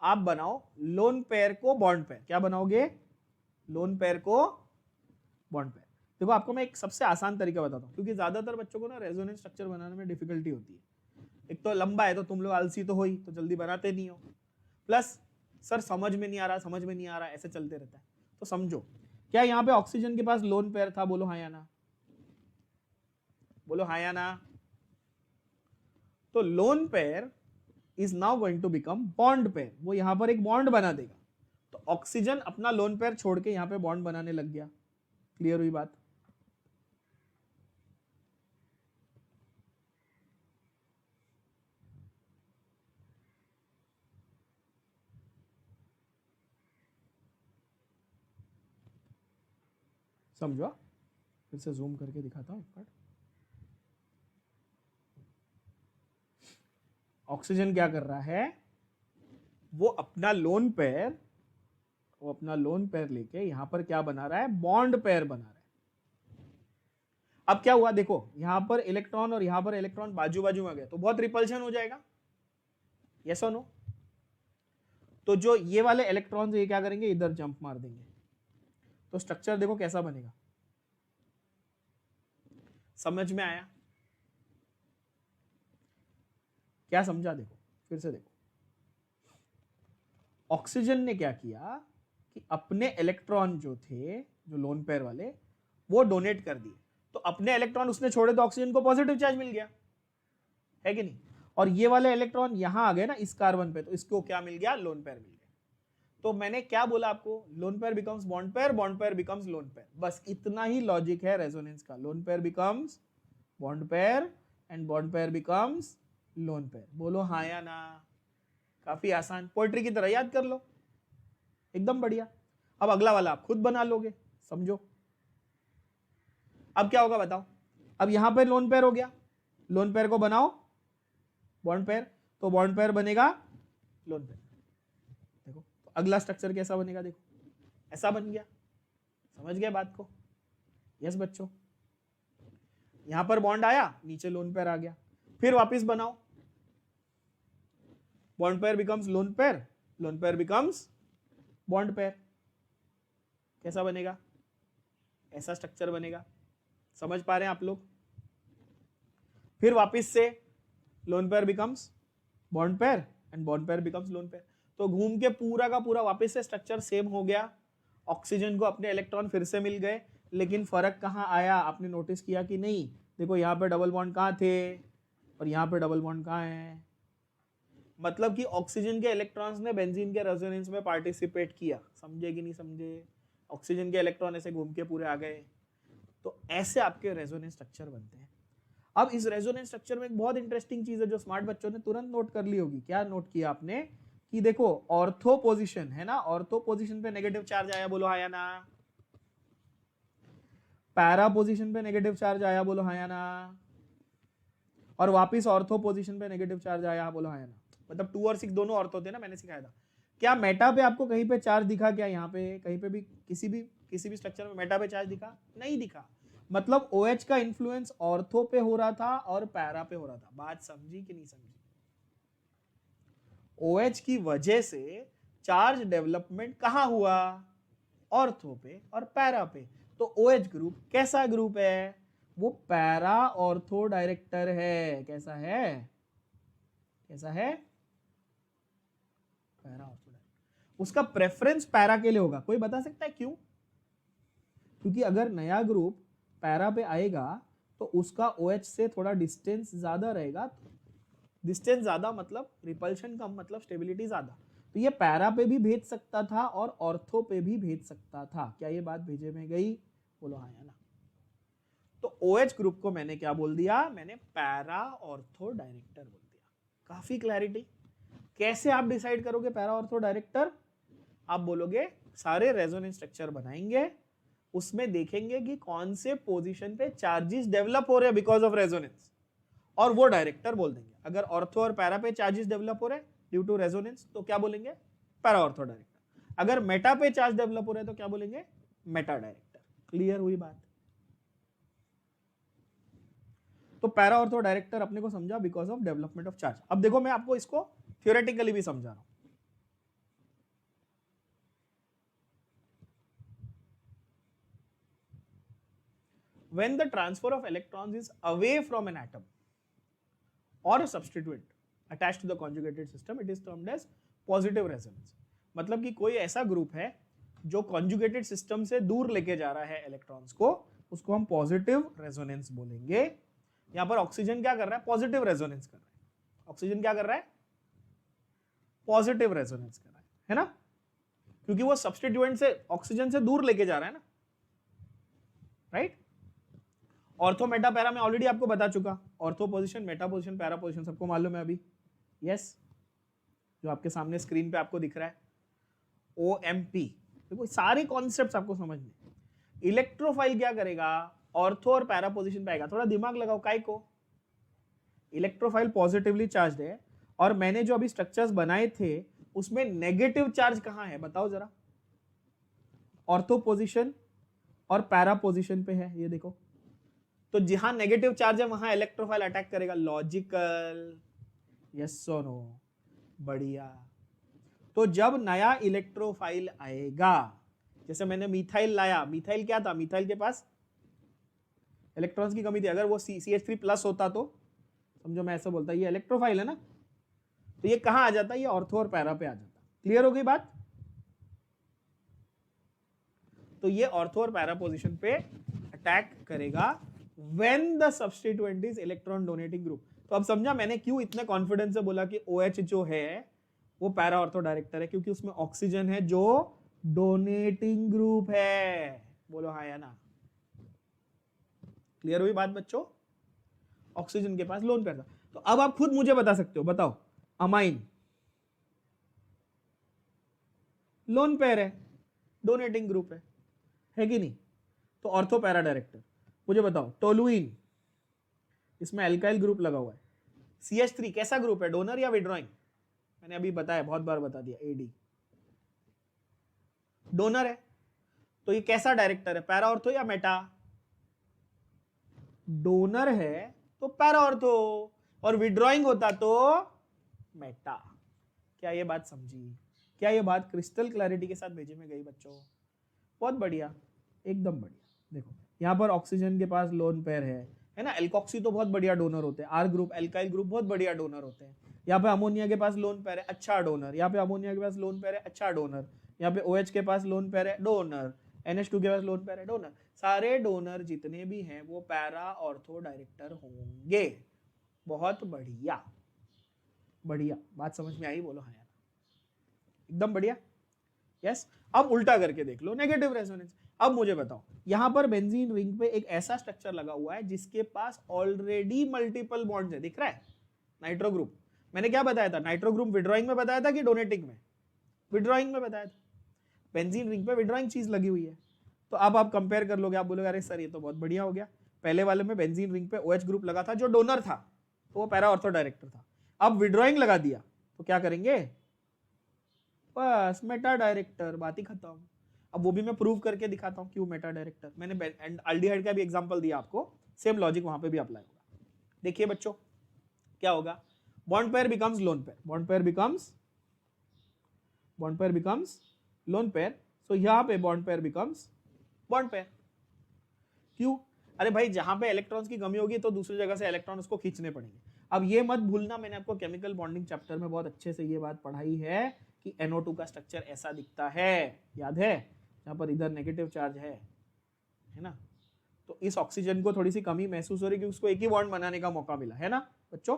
आप बनाओ लोन पेयर को बॉन्ड पेयर। क्या बनाओगे, लोन पेयर को बॉन्ड पेयर। देखो आपको मैं एक सबसे आसान तरीका बताता हूं, क्योंकि ज्यादातर बच्चों को ना रेजोनेंट स्ट्रक्चर बनाने में डिफिकल्टी होती है। एक तो लंबा है, तो तुम लोग आलसी तो हो ही, तो जल्दी बनाते नहीं हो, प्लस सर समझ में नहीं आ रहा, समझ में नहीं आ रहा, ऐसे चलते रहता है। तो समझो, क्या यहाँ पे ऑक्सीजन के पास लोन पेयर था, बोलो हाँ या ना, बोलो हाँ या ना। तो lone pair is now going to become bond pair, वो यहां पर एक बॉन्ड बना देगा। तो ऑक्सीजन अपना लोन पेयर छोड़ के यहां पे बॉन्ड बनाने लग गया। क्लियर हुई बात, समझो, फिर से जूम करके दिखाता हूं एक बार। ऑक्सीजन क्या कर रहा है, वो अपना लोन पेयर लेके यहां पर क्या बना रहा है, बॉन्ड पेयर बना रहा है। अब क्या हुआ देखो, यहां पर इलेक्ट्रॉन और यहां पर इलेक्ट्रॉन बाजू बाजू में गए तो बहुत रिपल्शन हो जाएगा, यस और नो। तो जो ये वाले इलेक्ट्रॉन ये क्या करेंगे, इधर जंप मार देंगे, तो स्ट्रक्चर देखो कैसा बनेगा। समझ में आया, क्या समझा, देखो फिर से देखो। ऑक्सीजन ने क्या किया कि अपने इलेक्ट्रॉन जो थे, जो लोन पेयर वाले, वो डोनेट कर दिए। तो अपने इलेक्ट्रॉन उसने छोड़े तो ऑक्सीजन को पॉजिटिव चार्ज मिल गया, है कि नहीं। और ये वाले इलेक्ट्रॉन यहां आ गए ना इस कार्बन पे, तो इसको क्या मिल गया, लोन पेयर मिल गया। तो मैंने क्या बोला आपको, lone pair becomes bond pair becomes lone pair, बस इतना ही लॉजिक है रेजोनेंस का। Lone pair becomes bond pair and bond pair becomes lone pair. बोलो हाँ या ना, काफी आसान, पोएट्री की तरह याद कर लो, एकदम बढ़िया। अब अगला वाला आप खुद बना लोगे, समझो। अब क्या होगा बताओ, अब यहां पर लोन पेयर हो गया, लोन पेयर को बनाओ बॉन्ड पेयर, तो बॉन्ड पेयर बनेगा लोन पेयर। देखो तो अगला स्ट्रक्चर कैसा बनेगा, देखो ऐसा बन गया, समझ गए बात को? यस बच्चों, यहां पर बॉन्ड आया, नीचे लोन पेयर आ गया, फिर वापस बनाओ, bond pair becomes lone pair becomes bond pair. कैसा बनेगा, ऐसा स्ट्रक्चर बनेगा, समझ पा रहे हैं आप लोग? फिर वापस से lone pair becomes bond pair and bond pair becomes lone pair. तो घूम के पूरा का पूरा वापस से स्ट्रक्चर सेम हो गया, ऑक्सीजन को अपने इलेक्ट्रॉन फिर से मिल गए, लेकिन फर्क कहां आया, आपने नोटिस किया कि नहीं? देखो यहाँ पे डबल बॉन्ड कहां थे और यहाँ पे डबल बॉन्ड कहां है, मतलब कि ऑक्सीजन के इलेक्ट्रॉन्स ने बेंजीन के रेजोनेंस में पार्टिसिपेट किया। समझे कि नहीं समझे? ऑक्सीजन के इलेक्ट्रॉन ऐसे घूम के पूरे आ गए। तो ऐसे आपके रेजोनेंस स्ट्रक्चर बनते हैं। अब इस रेजोनेंस स्ट्रक्चर में एक बहुत इंटरेस्टिंग चीज है जो स्मार्ट बच्चों ने तुरंत नोट कर ली होगी। क्या नोट किया आपने? कि देखो ऑर्थो पोजीशन है ना, ऑर्थो पोजीशन पे नेगेटिव चार्ज आया, बोलो हाँ या ना। पैरा पोजीशन पे नेगेटिव चार्ज आया, बोलो हाँ या ना। और वापिस ऑर्थो पोजीशन पे नेगेटिव चार्ज आया, बोलो हाँ या ना। मतलब 2 और 6 दोनों ऑर्थो थे ना, मैंने सिखाया था। क्या मेटा पे आपको कहीं पे चार्ज दिखा? क्या यहाँ पे कहीं पे भी किसी भी स्ट्रक्चर में मेटा पे चार्ज दिखा? नहीं दिखा। मतलब OH का इन्फ्लुएंस ऑर्थो पे हो रहा था और पैरा पे हो रहा था। बात समझी कि नहीं समझी? OH की वजह से चार्ज डेवलपमेंट कहां हुआ? ऑर्थो पे और पैरा पे। तो OH ग्रुप कैसा ग्रुप है? वो पैरा ऑर्थो डायरेक्टर है। कैसा है? कैसा है? Para ortho director. उसका प्रेफरेंस पैरा के लिए होगा। कोई बता सकता है क्यों? क्योंकि अगर नया ग्रुप पैरा पे आएगा तो उसका OH से थोड़ा डिस्टेंस ज्यादा रहेगा। डिस्टेंस ज्यादा मतलब रिपल्शन कम, मतलब स्टेबिलिटी ज्यादा। तो ये पैरा पे भी भेज सकता था और ऑर्थो पे भी भेज सकता था। क्या ये बात भेजे में गई? बोलो हाँ या ना। तो OH ग्रुप को मैंने क्या बोल दिया? मैंने पैरा ऑर्थो डायरेक्टर बोल दिया। काफी क्लैरिटी। कैसे आप डिसाइड करोगे पैरा ऑर्थो डायरेक्टर? आप बोलोगे सारे रेजोनेंस स्ट्रक्चर बनाएंगे, उसमें देखेंगे कि कौन से पोजीशन पे चार्जेस डेवलप हो रहे हैं बिकॉज ऑफ रेजोनेंस, और वो डायरेक्टर बोल देंगे। अगर ऑर्थो और पैरा पे चार्जेस डेवलप हो रहे हैं ड्यू टू रेजोनेंस तो क्या बोलेंगे? Para ortho director. अगर मेटा पे चार्ज डेवलप हो रहे हैं तो क्या बोलेंगे? Meta director. क्लियर हुई बात? तो पैरा ऑर्थो डायरेक्टर अपने को समझा because of development of charge. अब देखो मैं आपको इसको थियोरेटिकली भी समझा रहा हूं। When the transfer of electrons is away from an atom or a substituent attached to the conjugated system, it is termed as positive resonance. मतलब कि कोई ऐसा ग्रुप है जो कॉन्जुगेटेड सिस्टम से दूर लेके जा रहा है इलेक्ट्रॉन्स को, उसको हम पॉजिटिव रेजोनेंस बोलेंगे। यहां पर ऑक्सीजन क्या कर रहा है? पॉजिटिव रेजोनेंस कर रहा है। ऑक्सीजन क्या कर रहा है? पॉजिटिव रेजोनेंस कर रहा है ना, क्योंकि वो सब्स्टिट्यूएंट से ऑक्सीजन से दूर लेके जा रहा है ना, राइट? ऑर्थो मेटा पैरा में ऑलरेडी आपको बता चुका। Ortho position, Meta position, para position सबको मालूम है अभी। यस, जो आपके सामने स्क्रीन पे आपको दिख रहा है OMP। देखो सारे कॉन्सेप्ट्स आपको समझने। इलेक्ट्रोफाइल क्या करेगा? ऑर्थो और पैरा पोजीशन पे आएगा। थोड़ा दिमाग लगाओ, काय को? इलेक्ट्रोफाइल पॉजिटिवली चार्ज है और मैंने जो अभी स्ट्रक्चर्स बनाए थे उसमें नेगेटिव चार्ज कहां है बताओ जरा? ऑर्थो पोजीशन और पैरा पोजीशन पे है, ये देखो। तो जहां नेगेटिव चार्ज है वहां इलेक्ट्रोफाइल अटैक करेगा। लॉजिकल? यस और नो? बढ़िया। तो जब नया इलेक्ट्रोफाइल आएगा, जैसे मैंने मिथाइल लाया, मिथाइल क्या था? मिथाइल के पास इलेक्ट्रॉन्स की कमी थी। अगर वो CH3+ होता तो समझो मैं ऐसा बोलता ये इलेक्ट्रोफाइल है ना, तो ये कहां आ जाता? ये ऑर्थो और पैरा पे आ जाता। क्लियर हो गई बात? तो ये ऑर्थो और पैरा पोजीशन पे अटैक करेगा when the substituent is electron donating group। तो अब समझा मैंने क्यों इतने कॉन्फिडेंस से बोला कि OH जो है वो पैरा ऑर्थो डायरेक्टर है, क्योंकि उसमें ऑक्सीजन है जो डोनेटिंग ग्रुप है। बोलो हाँ या ना। क्लियर हुई बात बच्चों? ऑक्सीजन के पास लोन पेयर था। तो अब आप खुद मुझे बता सकते हो, बताओ अमाइन लोन पेयर है, डोनेटिंग ग्रुप है कि नहीं? तो ऑर्थो पैरा डायरेक्टर। मुझे बताओ टोलुइन, इसमें एल्काइल ग्रुप लगा हुआ है, CH3 कैसा ग्रुप है, डोनर या विड्रॉइंग? मैंने अभी बताया, बहुत बार बता दिया, AD डोनर है। तो ये कैसा डायरेक्टर है, पैरा ऑर्थो या मेटा? डोनर है तो पैरा ऑर्थो, और विड्रॉइंग होता तो मेटा। क्या ये बात समझी? क्या ये बात क्रिस्टल क्लैरिटी के साथ भेजे में गई बच्चों? बहुत बढ़िया, एकदम बढ़िया। देखो यहाँ पर ऑक्सीजन के पास लोन पेयर है ना। एल्कोक्सी तो बहुत बढ़िया डोनर होते हैं, R ग्रुप, एल्काइल ग्रुप बहुत बढ़िया डोनर होते हैं। यहाँ पे अमोनिया के पास लोन पेयर है, अच्छा डोनर। यहाँ पे अमोनिया के पास लोन पेयर है, अच्छा डोनर। यहाँ पे OH के पास लोन पेयर है, डोनर। NH2 के पास लोन पेयर है, डोनर। सारे डोनर जितने भी हैं वो पैरा ऑर्थो डायरेक्टर होंगे। बहुत बढ़िया, बढ़िया बात समझ में आई? बोलो हाँ यार, एकदम बढ़िया। यस। अब उल्टा करके देख लो, नेगेटिव रेजोनेंस। अब मुझे बताओ, यहां पर बेंजीन रिंग पे एक ऐसा स्ट्रक्चर लगा हुआ है जिसके पास ऑलरेडी मल्टीपल बॉन्ड्स है, दिख रहा है? Nitro group. मैंने क्या बताया था, नाइट्रो ग्रुप विड्रॉइंग में बताया था कि डोनेटिंग में? विड्रॉइंग में बताया था। बेंजीन रिंग पे विड्रॉइंग चीज लगी हुई है। तो अब आप कंपेयर कर लोगे, आप बोलोगे अरे सर ये तो बहुत बढ़िया हो गया, पहले वाले में बेंजीन रिंग पे OH ग्रुप लगा था जो डोनर था, तो वो पैरा ऑर्थो डायरेक्टर था। अब विड्रॉइंग लगा दिया तो क्या करेंगे, बस मेटा डायरेक्टर, बात ही खत्म। अब वो भी मैं प्रूव करके दिखाता हूं क्यों मेटा डायरेक्टर। मैंने एल्डिहाइड का भी एग्जांपल दिया आपको, सेम लॉजिक वहां पे भी अप्लाई होगा। देखिए बच्चों क्या होगा, bond pair becomes lone pair, bond pair becomes lone pair. So यहां पे bond pair becomes bond pair. क्यों? अरे भाई जहां पे इलेक्ट्रॉन्स की कमी होगी तो दूसरी जगह से इलेक्ट्रॉन उसको खींचने पड़ेंगे। अब ये मत भूलना, मैंने आपको केमिकल बॉन्डिंग चैप्टर में बहुत अच्छे से ये बात पढ़ाई है कि NO2 का स्ट्रक्चर ऐसा दिखता है, याद है? जहां पर इधर नेगेटिव चार्ज है ना। तो इस ऑक्सीजन को थोड़ी सी कमी महसूस हो रही है क्योंकि उसको एक ही बॉन्ड बनाने का मौका मिला है ना बच्चों।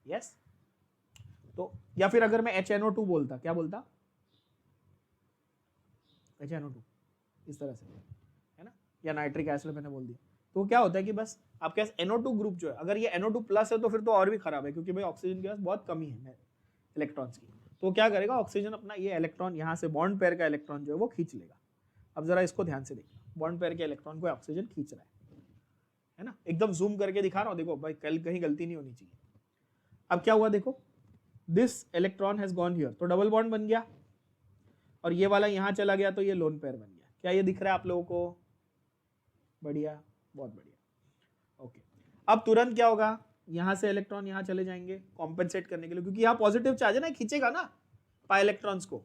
यस। तो या फिर अगर मैं HNO2 बोलता, क्या बोलता, HNO2 इस तरह से, है ना, या नाइट्रिक एसिड मैंने बोल दिया, तो क्या होता है कि बस आपके पास NO2 ग्रुप जो है, अगर ये NO2 प्लस है तो फिर तो और भी खराब है, क्योंकि भाई ऑक्सीजन के पास बहुत कमी है इलेक्ट्रॉन्स की। तो क्या करेगा, ऑक्सीजन अपना ये इलेक्ट्रॉन यहाँ से बॉन्ड पेयर का इलेक्ट्रॉन जो है वो खींच लेगा। अब जरा इसको ध्यान से देखना, बॉन्ड पेयर के इलेक्ट्रॉन को ऑक्सीजन खींच रहा है ना, एकदम जूम करके दिखा रहा हूँ, देखो भाई कहीं गलती नहीं होनी चाहिए। अब क्या हुआ देखो, this electron has gone here, तो डबल बॉन्ड बन गया, और ये वाला यहाँ चला गया तो ये लोन पेयर बन गया। क्या ये दिख रहा है आप लोगों को? बढ़िया, बहुत बढ़िया। ओके, अब तुरंत क्या होगा, यहां से इलेक्ट्रॉन यहां चले जाएंगे कॉम्पेंसेट करने के लिए, क्योंकि यहां पॉजिटिव चार्ज है ना, खींचेगा ना पाई इलेक्ट्रॉन्स को।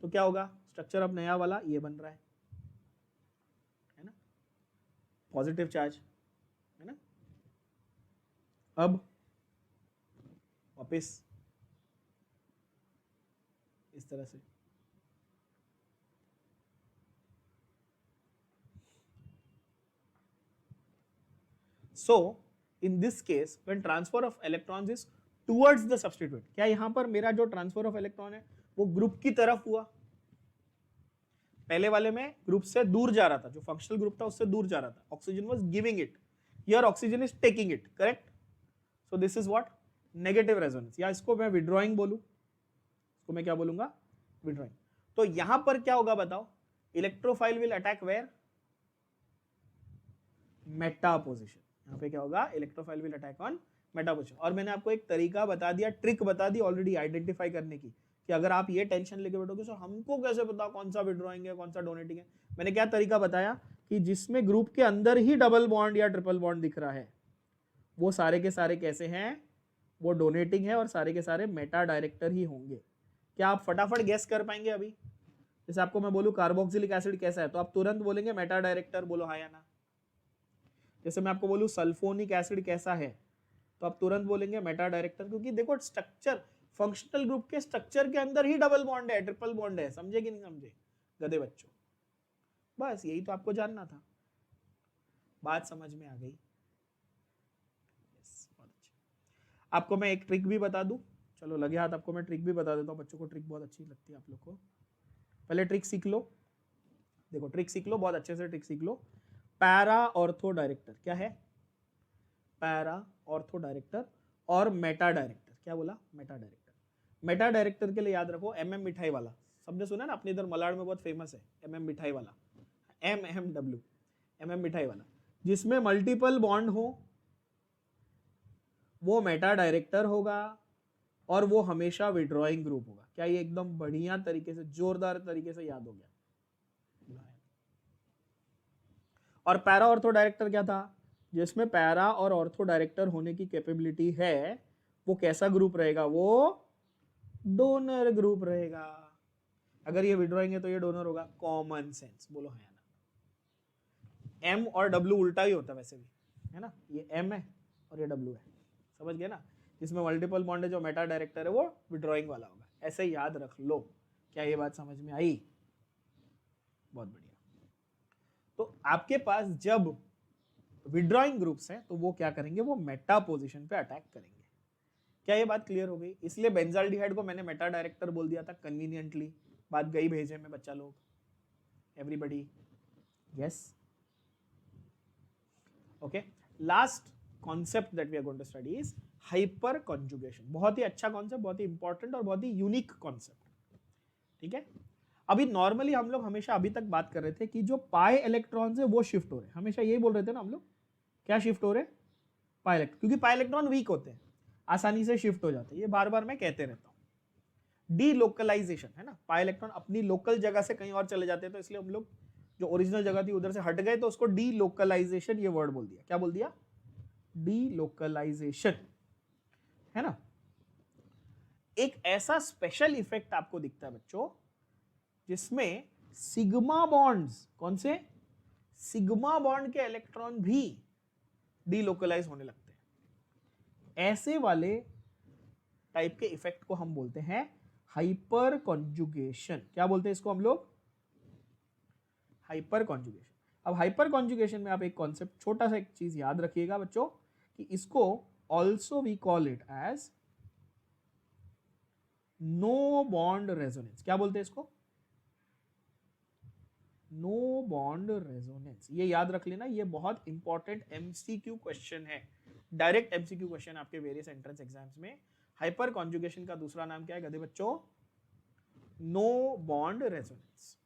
तो क्या होगा, स्ट्रक्चर अब नया वाला ये बन रहा है ना, पॉजिटिव चार्ज है ना। अब वापिस इस तरह से, so in this case when transfer of electrons is towards the substituent, क्या यहां पर मेरा जो ट्रांसफर ऑफ इलेक्ट्रॉन है वो ग्रुप की तरफ हुआ? पहले वाले में ग्रुप से दूर जा रहा था, जो फंक्शनल ग्रुप था उससे दूर जा रहा था, oxygen was giving it, here oxygen is taking it, correct? So this is what, negative resonance, या इसको मैं विड्रॉइंग बोलूं, इसको मैं क्या बोलूंगा, विड्रॉइंग। तो यहां पर क्या होगा बताओ, electrophile will attack where, meta position. यहाँ पे क्या होगा, electrophile will attack on meta position. और मैंने आपको एक तरीका बता दिया, ट्रिक बता दी ऑलरेडी आइडेंटिफाई करने की, कि अगर आप ये टेंशन लेके बैठोगे सर हमको कैसे पता कौन सा विड्रॉइंग है कौन सा डोनेटिंग है। मैंने क्या तरीका बताया कि जिसमें ग्रुप के अंदर ही डबल बॉन्ड या ट्रिपल बॉन्ड दिख रहा है वो सारे के सारे कैसे हैं, वो डोनेटिंग है, और सारे के सारे मेटा डायरेक्टर ही होंगे। क्या आप फटाफट गेस कर पाएंगे अभी? जैसे आपको मैं बोलूं कार्बोक्सिलिक एसिड कैसा है तो आप तुरंत बोलेंगे मेटा डायरेक्टर, बोलो हाँ या ना। जैसे मैं आपको बोलूं सल्फोनिक एसिड कैसा है तो आप तुरंत बोलेंगे मेटा डायरेक्टर, क्योंकि देखो स्ट्रक्चर, फंक्शनल ग्रुप के स्ट्रक्चर के अंदर ही डबल बॉन्ड है, ट्रिपल बॉन्ड है। समझे कि नहीं समझे गधे बच्चों? बस यही तो आपको जानना था, बात समझ में आ गई। आपको मैं एक ट्रिक भी बता दूं, चलो लगे हाथ, आपको मैं ट्रिक भी बता देता हूँ, बच्चों को ट्रिक बहुत अच्छी लगती है आप लोग को। पहले ट्रिक सीख लो, देखो ट्रिक सीख लो, बहुत अच्छे से ट्रिक सीख लो। पैरा ऑर्थो डायरेक्टर क्या है? पैरा ऑर्थो डायरेक्टर और मेटा डायरेक्टर, क्या बोला? Meta director. मेटा डायरेक्टर के लिए याद रखो MM मिठाई वाला, सबने सुना ना, अपने इधर मलाड में बहुत फेमस है MM मिठाई वाला, MMW, MM मिठाई वाला, जिसमें मल्टीपल बॉन्ड हो, वो मेटा डायरेक्टर होगा और वो हमेशा विड्रॉइंग ग्रुप होगा। क्या ये एकदम बढ़िया तरीके से, जोरदार तरीके से याद हो गया? और पैरा ऑर्थो डायरेक्टर क्या था? जिसमें पैरा और ऑर्थो डायरेक्टर होने की कैपेबिलिटी है, वो कैसा ग्रुप रहेगा? वो डोनर ग्रुप रहेगा। अगर ये विड्रॉइंग है तो ये डोनर होगा। कॉमन सेंस, बोलो है ना? M और W उल्टा ही होता है वैसे भी, है ना? ये M है और ये W है, समझ गए ना? जिसमें मल्टीपल बॉन्ड है, जो मेटा डायरेक्टर है वो विड्रॉइंग वाला होगा। ऐसे याद रख लो। क्या ये बात समझ में आई? बहुत बढ़िया। तो आपके पास जब विड्रॉइंग ग्रुप्स हैं तो वो क्या करेंगे? वो मेटा पोजीशन पे अटैक करेंगे। क्या ये बात क्लियर हो गई? इसलिए बेंजाल्डिहाइड को मैंने मेटा डायरेक्टर बोल दिया था कन्वीनियंटली। बात गई भेजे में बच्चा लोग? Everybody yes? Okay, last concept that we are going to study is hyper conjugation. बहुत ही अच्छा कॉन्सेप्ट, बहुत ही इंपॉर्टेंट और बहुत ही यूनिक कॉन्सेप्ट। ठीक है, अभी नॉर्मली हम लोग हमेशा अभी तक बात कर रहे थे कि जो पाई इलेक्ट्रॉन्स है वो शिफ्ट हो रहे हैं, हमेशा यही बोल रहे थे ना हम लोग। क्या शिफ्ट हो रहे हैं? पाई इलेक्ट्रॉन, क्योंकि पाई इलेक्ट्रॉन वीक होते हैं, आसानी से शिफ्ट हो जाते हैं। ये बार बार मैं कहते रहता हूं। डीलोकलाइजेशन है ना, पाई इलेक्ट्रॉन अपनी लोकल जगह से कहीं और चले जाते हैं, तो इसलिए हम लोग जो ओरिजिनल जगह थी उधर से हट गए, तो उसको डीलोकलाइजेशन ये वर्ड बोल दिया। क्या बोल दिया? डीलोकलाइजेशन, है ना? एक ऐसा स्पेशल इफेक्ट आपको दिखता है बच्चों, जिसमें सिग्मा बॉन्ड्स, कौन से? सिग्मा बॉन्ड के इलेक्ट्रॉन भी डीलोकलाइज होने लगते हैं। ऐसे वाले टाइप के इफेक्ट को हम बोलते हैं हाइपर कॉन्जुगेशन। क्या बोलते हैं इसको हम लोग? Hyper conjugation. अब हाइपर कॉन्जुगेशन में आप एक कॉन्सेप्ट, छोटा सा एक चीज याद रखिएगा बच्चों, कि इसको also we call it as no bond resonance. क्या बोलते हैं इसको? No bond resonance. ये याद रख लेना, ये बहुत इंपॉर्टेंट MCQ क्वेश्चन है, डायरेक्ट MCQ क्वेश्चन आपके वेरियस एंट्रेंस एग्जाम्स में। हाइपर कॉन्जुगेशन का दूसरा नाम क्या है गधे बच्चों? No bond resonance.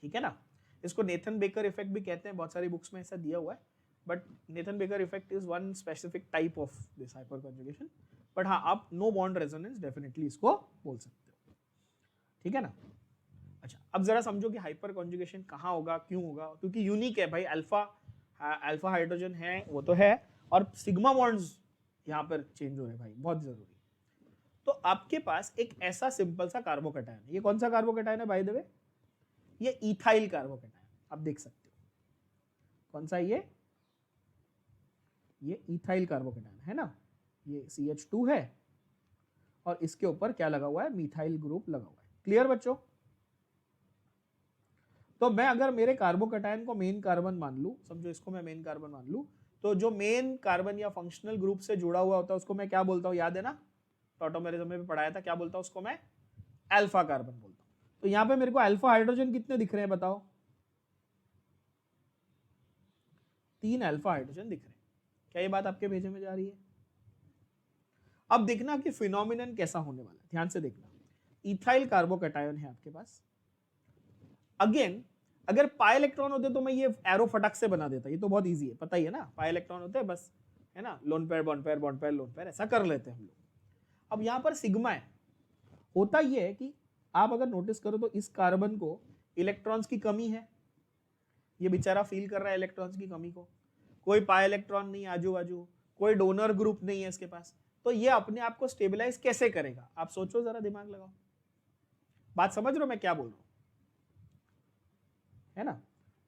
ठीक है ना? इसको नेथन बेकर इफेक्ट भी कहते हैं, बहुत सारी बुक्स में ऐसा दिया हुआ है, but Nathan baker effect is one specific type of this hyper conjugation. But हाँ, आप नो बॉन्ड रेजोनेंस डेफिनेटली इसको बोल सकते हो। ठीक है ना? अच्छा, अब जरा समझो कि हाइपर कॉन्जुगेशन कहाँ होगा, क्यों होगा? क्योंकि यूनिक है भाई, अल्फा हाइड्रोजन है वो तो है, और सिग्मा बॉन्ड्स यहाँ पर चेंज हो रहे हैं भाई, बहुत जरूरी। तो आपके पास एक ऐसा सिंपल सा कार्बोकैटायन है। ये कौन सा कार्बोकैटायन है बाय द वे? ये इथाइल कार्बोकैटायन, आप देख सकते हो। कौन सा ये इथाइल कार्बोकैटायन है ना। ये CH2 है और इसके ऊपर क्या लगा हुआ है? मिथाइल ग्रुप लगा हुआ है। क्लियर बच्चों? तो मैं अगर मेरे कार्बोकैटायन को मेन कार्बन मान लूं, समझो इसको मैं मेन कार्बन मान लूं, तो जो मेन कार्बन या फंक्शनल ग्रुप से जुड़ा हुआ होता है उसको मैं क्या बोलता हूं? याद है ना, टॉटोमेरिज्म में भी पढ़ाया था। क्या बोलता हूं उसको मैं? अल्फा कार्बन बोलता हूं। तो यहां पे मेरे को अल्फा हाइड्रोजन कितने दिख रहे हैं बताओ? 3 अल्फा हाइड्रोजन दिख रहे हैं। क्या ये बात आपके भेजे में जा रही है? अब देखना कि फिनोमिनन कैसा होने वाला है, ध्यान से देखना। इथाइल कार्बोकैटायन है आपके पास। अगेन, अगर पाई इलेक्ट्रॉन होते तो मैं ये एरो फटक से बना देता, ये तो बहुत इजी है, पता ही है ना। पाई इलेक्ट्रॉन होते हैं बस, है ना, loan pair bond pair bond pair lone pair, ऐसा कर लेते हैं हम लोग। अब यहां पर सिग्मा है। होता ये है कि आप अगर नोटिस करो तो इस कार्बन को इलेक्ट्रॉन्स की कमी है, ये बेचारा फील कर रहा है इलेक्ट्रॉन्स की कमी को। कोई पाई इलेक्ट्रॉन नहीं आजू बाजू, कोई डोनर ग्रुप नहीं है इसके पास, तो ये अपने आप को स्टेबलाइज कैसे करेगा? आप सोचो जरा, दिमाग लगाओ। बात समझ रहे हो मैं क्या बोल रहा हूं, है ना?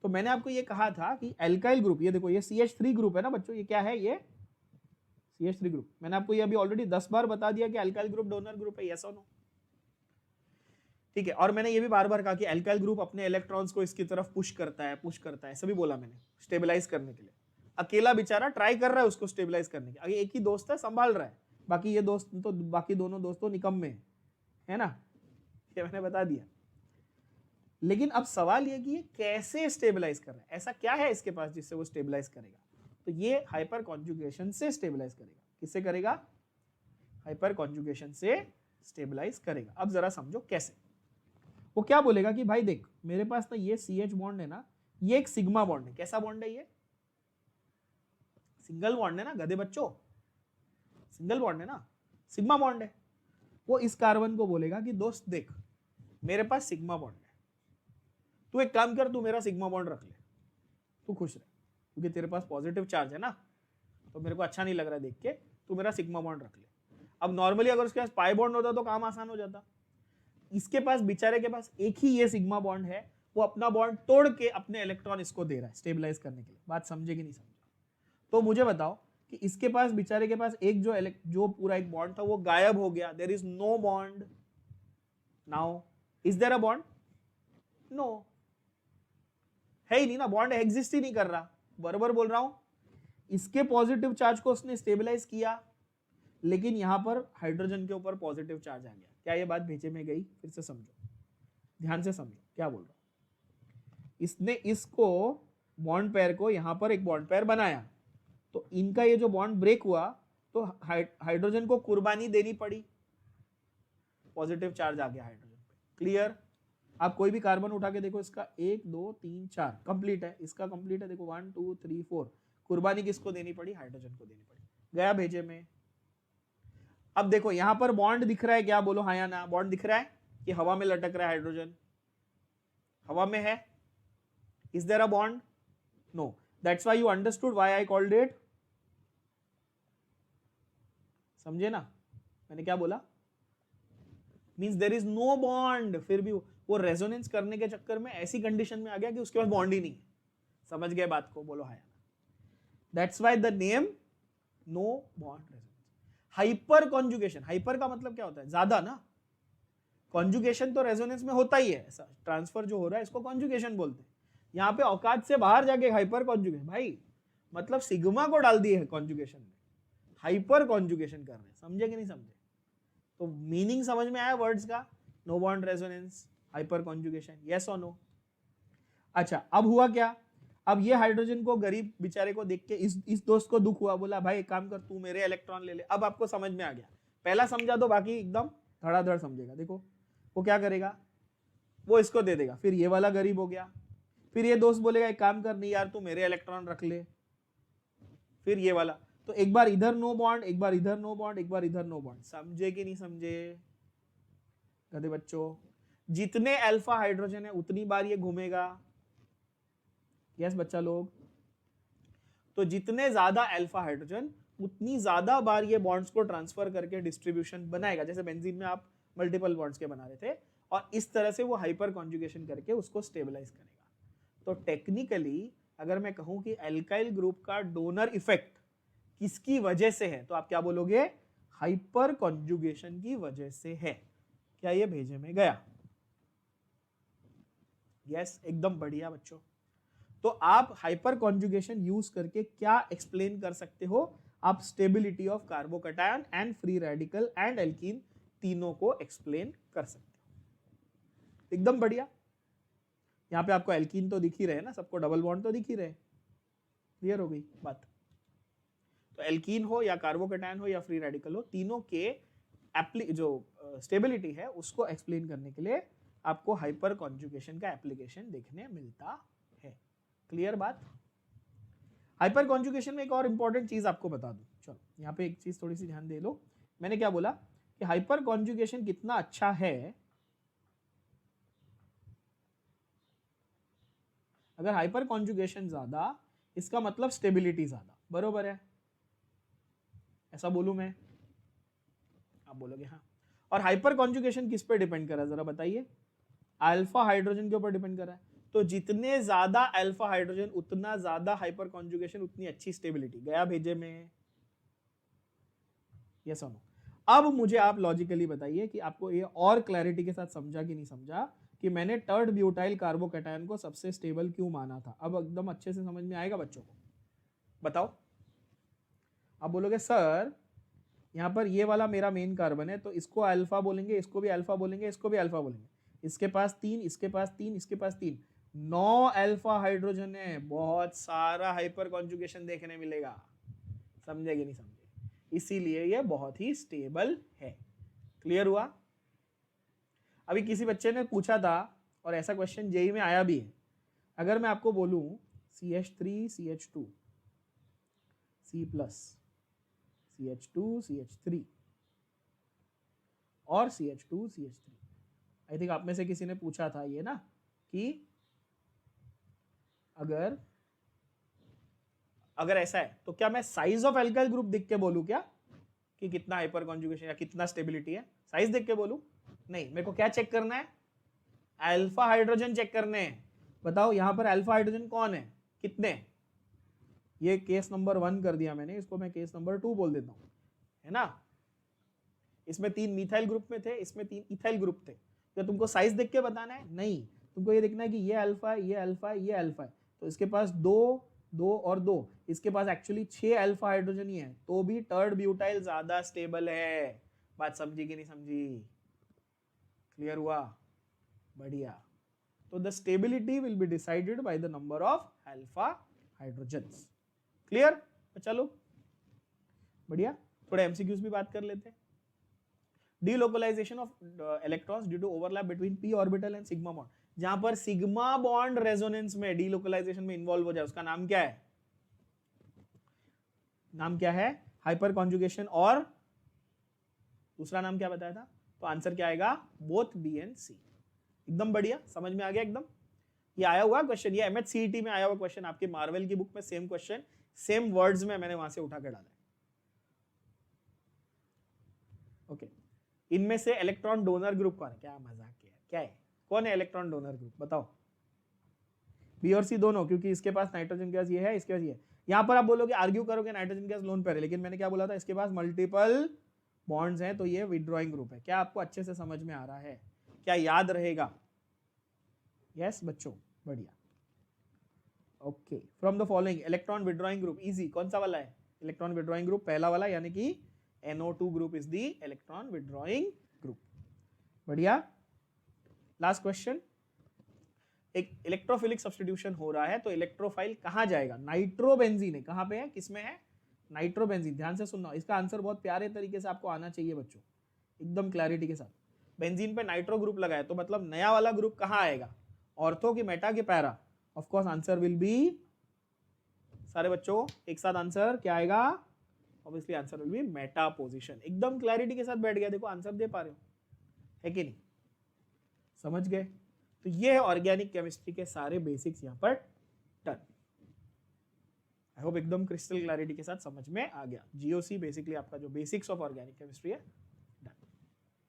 तो मैंने आपको ये कहा था कि एल्काइल ग्रुप, ये देखो ये CH3 ग्रुप है ना बच्चों, ये क्या है? ये CH3 ग्रुप। मैंने आपको ये अभी ऑलरेडी 10 बार बता दिया कि एल्काइल ग्रुप डोनर ग्रुप है, यस और नो? ठीक है, और मैंने ये भी बार बार कहा कि एल्काइल ग्रुप अपने इलेक्ट्रॉन्स को इसकी तरफ पुश करता है, सभी बोला मैंने, स्टेबलाइज करने के लिए। अकेला बेचारा ट्राई कर रहा है उसको स्टेबलाइज करने की, अगर एक ही दोस्त है संभाल रहा है, बाकी ये दोस्त तो बाकी दोनों दोस्त तो निकम्मे है ना, ये मैंने बता दिया। लेकिन अब सवाल ये कि ये कैसे स्टेबलाइज कर रहा है, ऐसा क्या है इसके पास जिससे वो स्टेबलाइज करेगा, तो ये हाइपर कॉन्जुगेशन से स्टेबलाइज करेगा। किससे करेगा? हाइपर कॉन्जुगेशन से स्टेबलाइज करेगा। अब जरा समझो कैसे। वो क्या बोलेगा कि भाई देख मेरे पास ना ये CH बॉन्ड है ना, ये एक सिग्मा बॉन्ड है। कैसा बॉन्ड है ये? सिंगल बॉन्ड है ना गधे बच्चों, सिंगल बॉन्ड है ना, सिग्मा बॉन्ड है। वो इस कार्बन को बोलेगा कि दोस्त देख मेरे पास सिग्मा बॉन्ड है, तू एक काम कर, तू मेरा सिग्मा बॉन्ड रख ले, तू खुश रहे, क्योंकि तेरे पास पॉजिटिव चार्ज है ना, तो मेरे को अच्छा नहीं लग रहा है देख के, तू मेरा सिग्मा बॉन्ड रख ले। अब नॉर्मली अगर उसके पास पाई बॉन्ड होता तो काम आसान हो जाता। इसके पास बेचारे के पास एक ही ये सिग्मा बॉन्ड है, वो अपना बॉन्ड तोड़ के अपने इलेक्ट्रॉन इसको दे रहा है स्टेबलाइज करने के लिए। बात समझे कि नहीं समझे? तो मुझे बताओ कि इसके पास बेचारे के पास एक जो पूरा एक बॉन्ड था वो गायब हो गया, there is no bond. Now is there a bond? No, है ही नहीं ना, बॉन्ड एग्जिस्ट ही नहीं कर रहा। बराबर बोल रहा हूं? इसके पॉजिटिव चार्ज को उसने स्टेबलाइज किया, लेकिन यहां पर हाइड्रोजन के ऊपर पॉजिटिव चार्ज आ गया। क्या ये बात भेजे में गई? फिर से समझो, ध्यान से समझो क्या बोल रहा हूं। इसने इसको बॉन्ड पेयर को यहां पर एक बॉन्ड पेयर बनाया, तो इनका ये जो बॉन्ड ब्रेक हुआ तो हाइड्रोजन को कुर्बानी देनी पड़ी, पॉजिटिव चार्ज आ गया हाइड्रोजन पे। क्लियर? आप कोई भी कार्बन उठा के देखो, इसका 1 2 3 4 कंप्लीट है, इसका कंप्लीट है, देखो 1 2 3 4, कुर्बानी किसको देनी पड़ी? हाइड्रोजन को देनी पड़ी। गया भेजे में। अब देखो यहां पर बॉन्ड दिख रहा है क्या? बोलो हाँ या ना। बॉन्ड दिख रहा है कि हवा में लटक रहा है हाइड्रोजन? हवा में है। Is there a bond? No. That's why you understood why I called it. समझे ना मैंने क्या बोला? Means there is no bond, फिर भी वो रेजोनेंस करने के चक्कर में ऐसी कंडीशन में आ गया कि उसके पास बॉन्ड ही नहीं है। समझ गए बात को? बोलो हाँ या ना। That's why the name no bond resonance. Hyper conjugation, hyper का मतलब क्या होता है? ज्यादा ना। कॉन्जुगेशन तो रेजोनेंस में होता ही है, ऐसा ट्रांसफर जो हो रहा है इसको कॉन्जुगेशन बोलते हैं। यहां पे औकात से बाहर जाके हाइपर कॉन्जुगेशन, भाई मतलब सिग्मा को डाल दिए है कॉन्जुगेशन में, हाइपर कॉन्जुगेशन कर रहे हैं। समझे कि नहीं समझे? तो मीनिंग समझ में आया वर्ड्स का? No bond resonance, hyper conjugation, yes और नो। अच्छा अब हुआ क्या? अब ये हाइड्रोजन को गरीब बेचारे को देख के इस दोस्त को दुख हुआ, बोला भाई एक काम कर तू मेरे इलेक्ट्रॉन ले ले। अब आपको समझ में आ गया, पहला समझा दो बाकी एकदम धड़ाधड़ समझेगा। देखो वो क्या करेगा, वो इसको दे देगा, फिर ये वाला गरीब हो गया, फिर ये दोस्त बोलेगा एक काम कर नहीं यार तू मेरे इलेक्ट्रॉन रख ले, फिर ये वाला, तो एक बार इधर नो बॉन्ड, एक बार इधर नो बॉन्ड, एक बार इधर नो बॉन्ड। समझे कि नहीं समझे गधे बच्चों? जितने अल्फा हाइड्रोजन है उतनी बार ये घूमेगा। यस बच्चा लोग? तो जितने ज्यादा अल्फा हाइड्रोजन उतनी ज्यादा बार ये बॉन्ड्स को ट्रांसफर करके डिस्ट्रीब्यूशन बनाएगा। जैसे बेंजीन में आप मल्टीपल बॉन्ड्स के बना रहे थे, और इस तरह से वो हाइपर कॉन्जुगेशन करके उसको स्टेबलाइज करेगा। तो टेक्निकली अगर मैं कहूं कि एल्काइल ग्रुप का डोनर इफेक्ट किसकी वजह से है, तो आप क्या बोलोगे? हाइपर कॉन्जुगेशन की वजह से है। क्या ये भेजे में गया? यस एकदम बढ़िया बच्चों। तो आप हाइपर कॉन्जुगेशन यूज करके क्या एक्सप्लेन कर सकते हो? आप stability of carbocation and free radical and alkene तीनों को एक्सप्लेन कर सकते हो। एकदम बढ़िया। यहां पे आपको एल्कीन तो दिख ही रहे ना, सबको डबल बॉन्ड तो दिख ही रहे। क्लियर हो गई बात? तो एल्कीन हो या कार्बोकैटायन हो या फ्री रेडिकल हो, तीनों के जो स्टेबिलिटी है उसको एक्सप्लेन करने के लिए आपको हाइपर कॉन्जुगेशन का एप्लीकेशन देखने मिलता है। क्लियर बात? हाइपर कॉन्जुगेशन में एक और इंपॉर्टेंट चीज आपको बता दूं, चलो यहाँ पे एक चीज थोड़ी सी ध्यान दे लो। मैंने क्या बोला कि हाइपर कॉन्जुगेशन कितना अच्छा है? अगर हाइपर कॉन्जुगेशन ज्यादा, इसका मतलब स्टेबिलिटी ज्यादा। बरोबर है? ऐसा बोलूं मैं? आप बोलोगे हाँ। और हाइपर कॉन्जुगेशन किस पे डिपेंड कर रहा है जरा बताइए? अल्फा हाइड्रोजन के ऊपर डिपेंड कर रहा है। तो जितने ज्यादा अल्फा हाइड्रोजन उतना ज्यादा हाइपर कॉन्जुगेशन, उतनी अच्छी स्टेबिलिटी। गया भेजे में? यस और नो? अब मुझे आप लॉजिकली बताइए कि आपको ये और क्लैरिटी के साथ समझा कि नहीं समझा कि मैंने टर्ड ब्यूटाइल कार्बोकैटायन को सबसे स्टेबल क्यों माना था। अब एकदम अच्छे से समझ में आएगा बच्चों को? बताओ। आप बोलोगे सर यहाँ पर ये वाला मेरा मेन कार्बन है तो इसको अल्फा बोलेंगे, इसको भी अल्फा बोलेंगे, इसको भी अल्फा बोलेंगे, इसके पास 3, इसके पास 3, इसके पास 3, 9 अल्फा हाइड्रोजन है, बहुत सारा हाइपर कॉन्जुगेशन देखने मिलेगा। समझे कि नहीं समझे? इसीलिए ये बहुत ही स्टेबल है। क्लियर हुआ? अभी किसी बच्चे ने पूछा था और ऐसा क्वेश्चन जेई में आया भी है, अगर मैं आपको बोलूं CH3 CH2 C+, CH2 CH3 और CH2 CH3, आई थिंक आप में से किसी ने पूछा था ये ना कि अगर ऐसा है तो क्या मैं साइज ऑफ एल्काइल ग्रुप देख के बोलूं क्या कि कितना हाइपर कॉन्जुगेशन या कितना स्टेबिलिटी है? साइज देख के बोलूं? नहीं, मेरे को क्या चेक करना है? अल्फा हाइड्रोजन चेक करने हैं। बताओ यहां पर अल्फा हाइड्रोजन कौन है, कितने? ये केस नंबर 1 कर दिया मैंने, इसको मैं केस नंबर 2 बोल देता हूं, है ना? इसमें 3 मिथाइल ग्रुप में थे, इसमें 3 इथाइल ग्रुप थे। तो तुमको साइज देख के बताना है? नहीं, तुमको ये देखना है कि ये अल्फा है, ये अल्फा है, ये अल्फा है, तो इसके पास 2 2 और 2, इसके पास एक्चुअली 6 अल्फा हाइड्रोजन ही है, तो भी टर्ड ब्यूटाइल ज्यादा स्टेबल है। बात समझी कि नहीं समझी? क्लियर हुआ? बढ़िया। तो the stability will be decided by the number of alpha hydrogens. Clear? चलो बढ़िया, थोड़े एमसीक्यूज भी बात कर लेते हैं। Delocalisation of electrons due to overlap between p orbital and sigma bond, जहां पर सिग्मा बॉन्ड रेजोनेंस में डीलोकलाइजेशन में इन्वॉल्व हो जाए, उसका नाम क्या है? नाम क्या है? Hyper conjugation. और दूसरा नाम क्या बताया था? तो आंसर क्या आएगा? बोथ बी एंड सी। एकदम बढ़िया, समझ में आ गया एकदम। ये आया हुआ क्वेश्चन, ये MHCET में आया हुआ क्वेश्चन, आपके मार्वेल की बुक में सेम क्वेश्चन, सेम वर्ड्स में मैंने वहां से उठा के डाला है। ओके, इनमें से इलेक्ट्रॉन डोनर ग्रुप कौन है? क्या मजाक किया, क्या है, कौन है इलेक्ट्रॉन डोनर ग्रुप? बताओ। बी और सी दोनों, क्योंकि इसके पास नाइट्रोजन गैस ये है, इसके पास ये है। यहां पर आप बोलोगे, आर्ग्यू करोगे नाइट्रोजन गैस लोन पेयर है, लेकिन मैंने क्या बोला था? इसके पास मल्टीपल बॉन्ड्स हैं, तो ये विड्रॉइंग ग्रुप है। क्या आपको अच्छे से समझ में आ रहा है? क्या याद रहेगा? यस बच्चों, बढ़िया। Okay, from the following electron withdrawing group, easy, कौन सा वाला है इलेक्ट्रॉन विड्रॉइंग ग्रुप? पहला वाला, यानी कि NO2 group is the electron withdrawing group. बढ़िया। लास्ट क्वेश्चन, एक इलेक्ट्रोफिलिक सब्स्टिट्यूशन हो रहा है, तो इलेक्ट्रोफाइल कहां जाएगा? नाइट्रोबेंजीन है, कहां पे है, किसमें है? नाइट्रोबेंजीन। ध्यान से सुनना, इसका आंसर बहुत प्यारे तरीके से आपको आना चाहिए बच्चों, एकदम क्लैरिटी के साथ। बेंजीन पे नाइट्रो ग्रुप लगा है, तो मतलब नया वाला ग्रुप कहां आएगा? ऑर्थो की, मेटा की, para? Of course answer will be, सारे बच्चों एक साथ आंसर क्या आएगा? Obviously answer will be Meta position. एकदम क्लैरिटी के साथ बैठ गया, देखो आंसर दे पा रहे हो, है कि नहीं? समझ गए? तो ये है ऑर्गेनिक केमिस्ट्री के सारे बेसिक्स यहां पर डन। आई होप एकदम क्रिस्टल क्लैरिटी के साथ समझ में आ गया। GOC बेसिकली आपका जो बेसिक्स ऑफ ऑर्गेनिक केमिस्ट्री है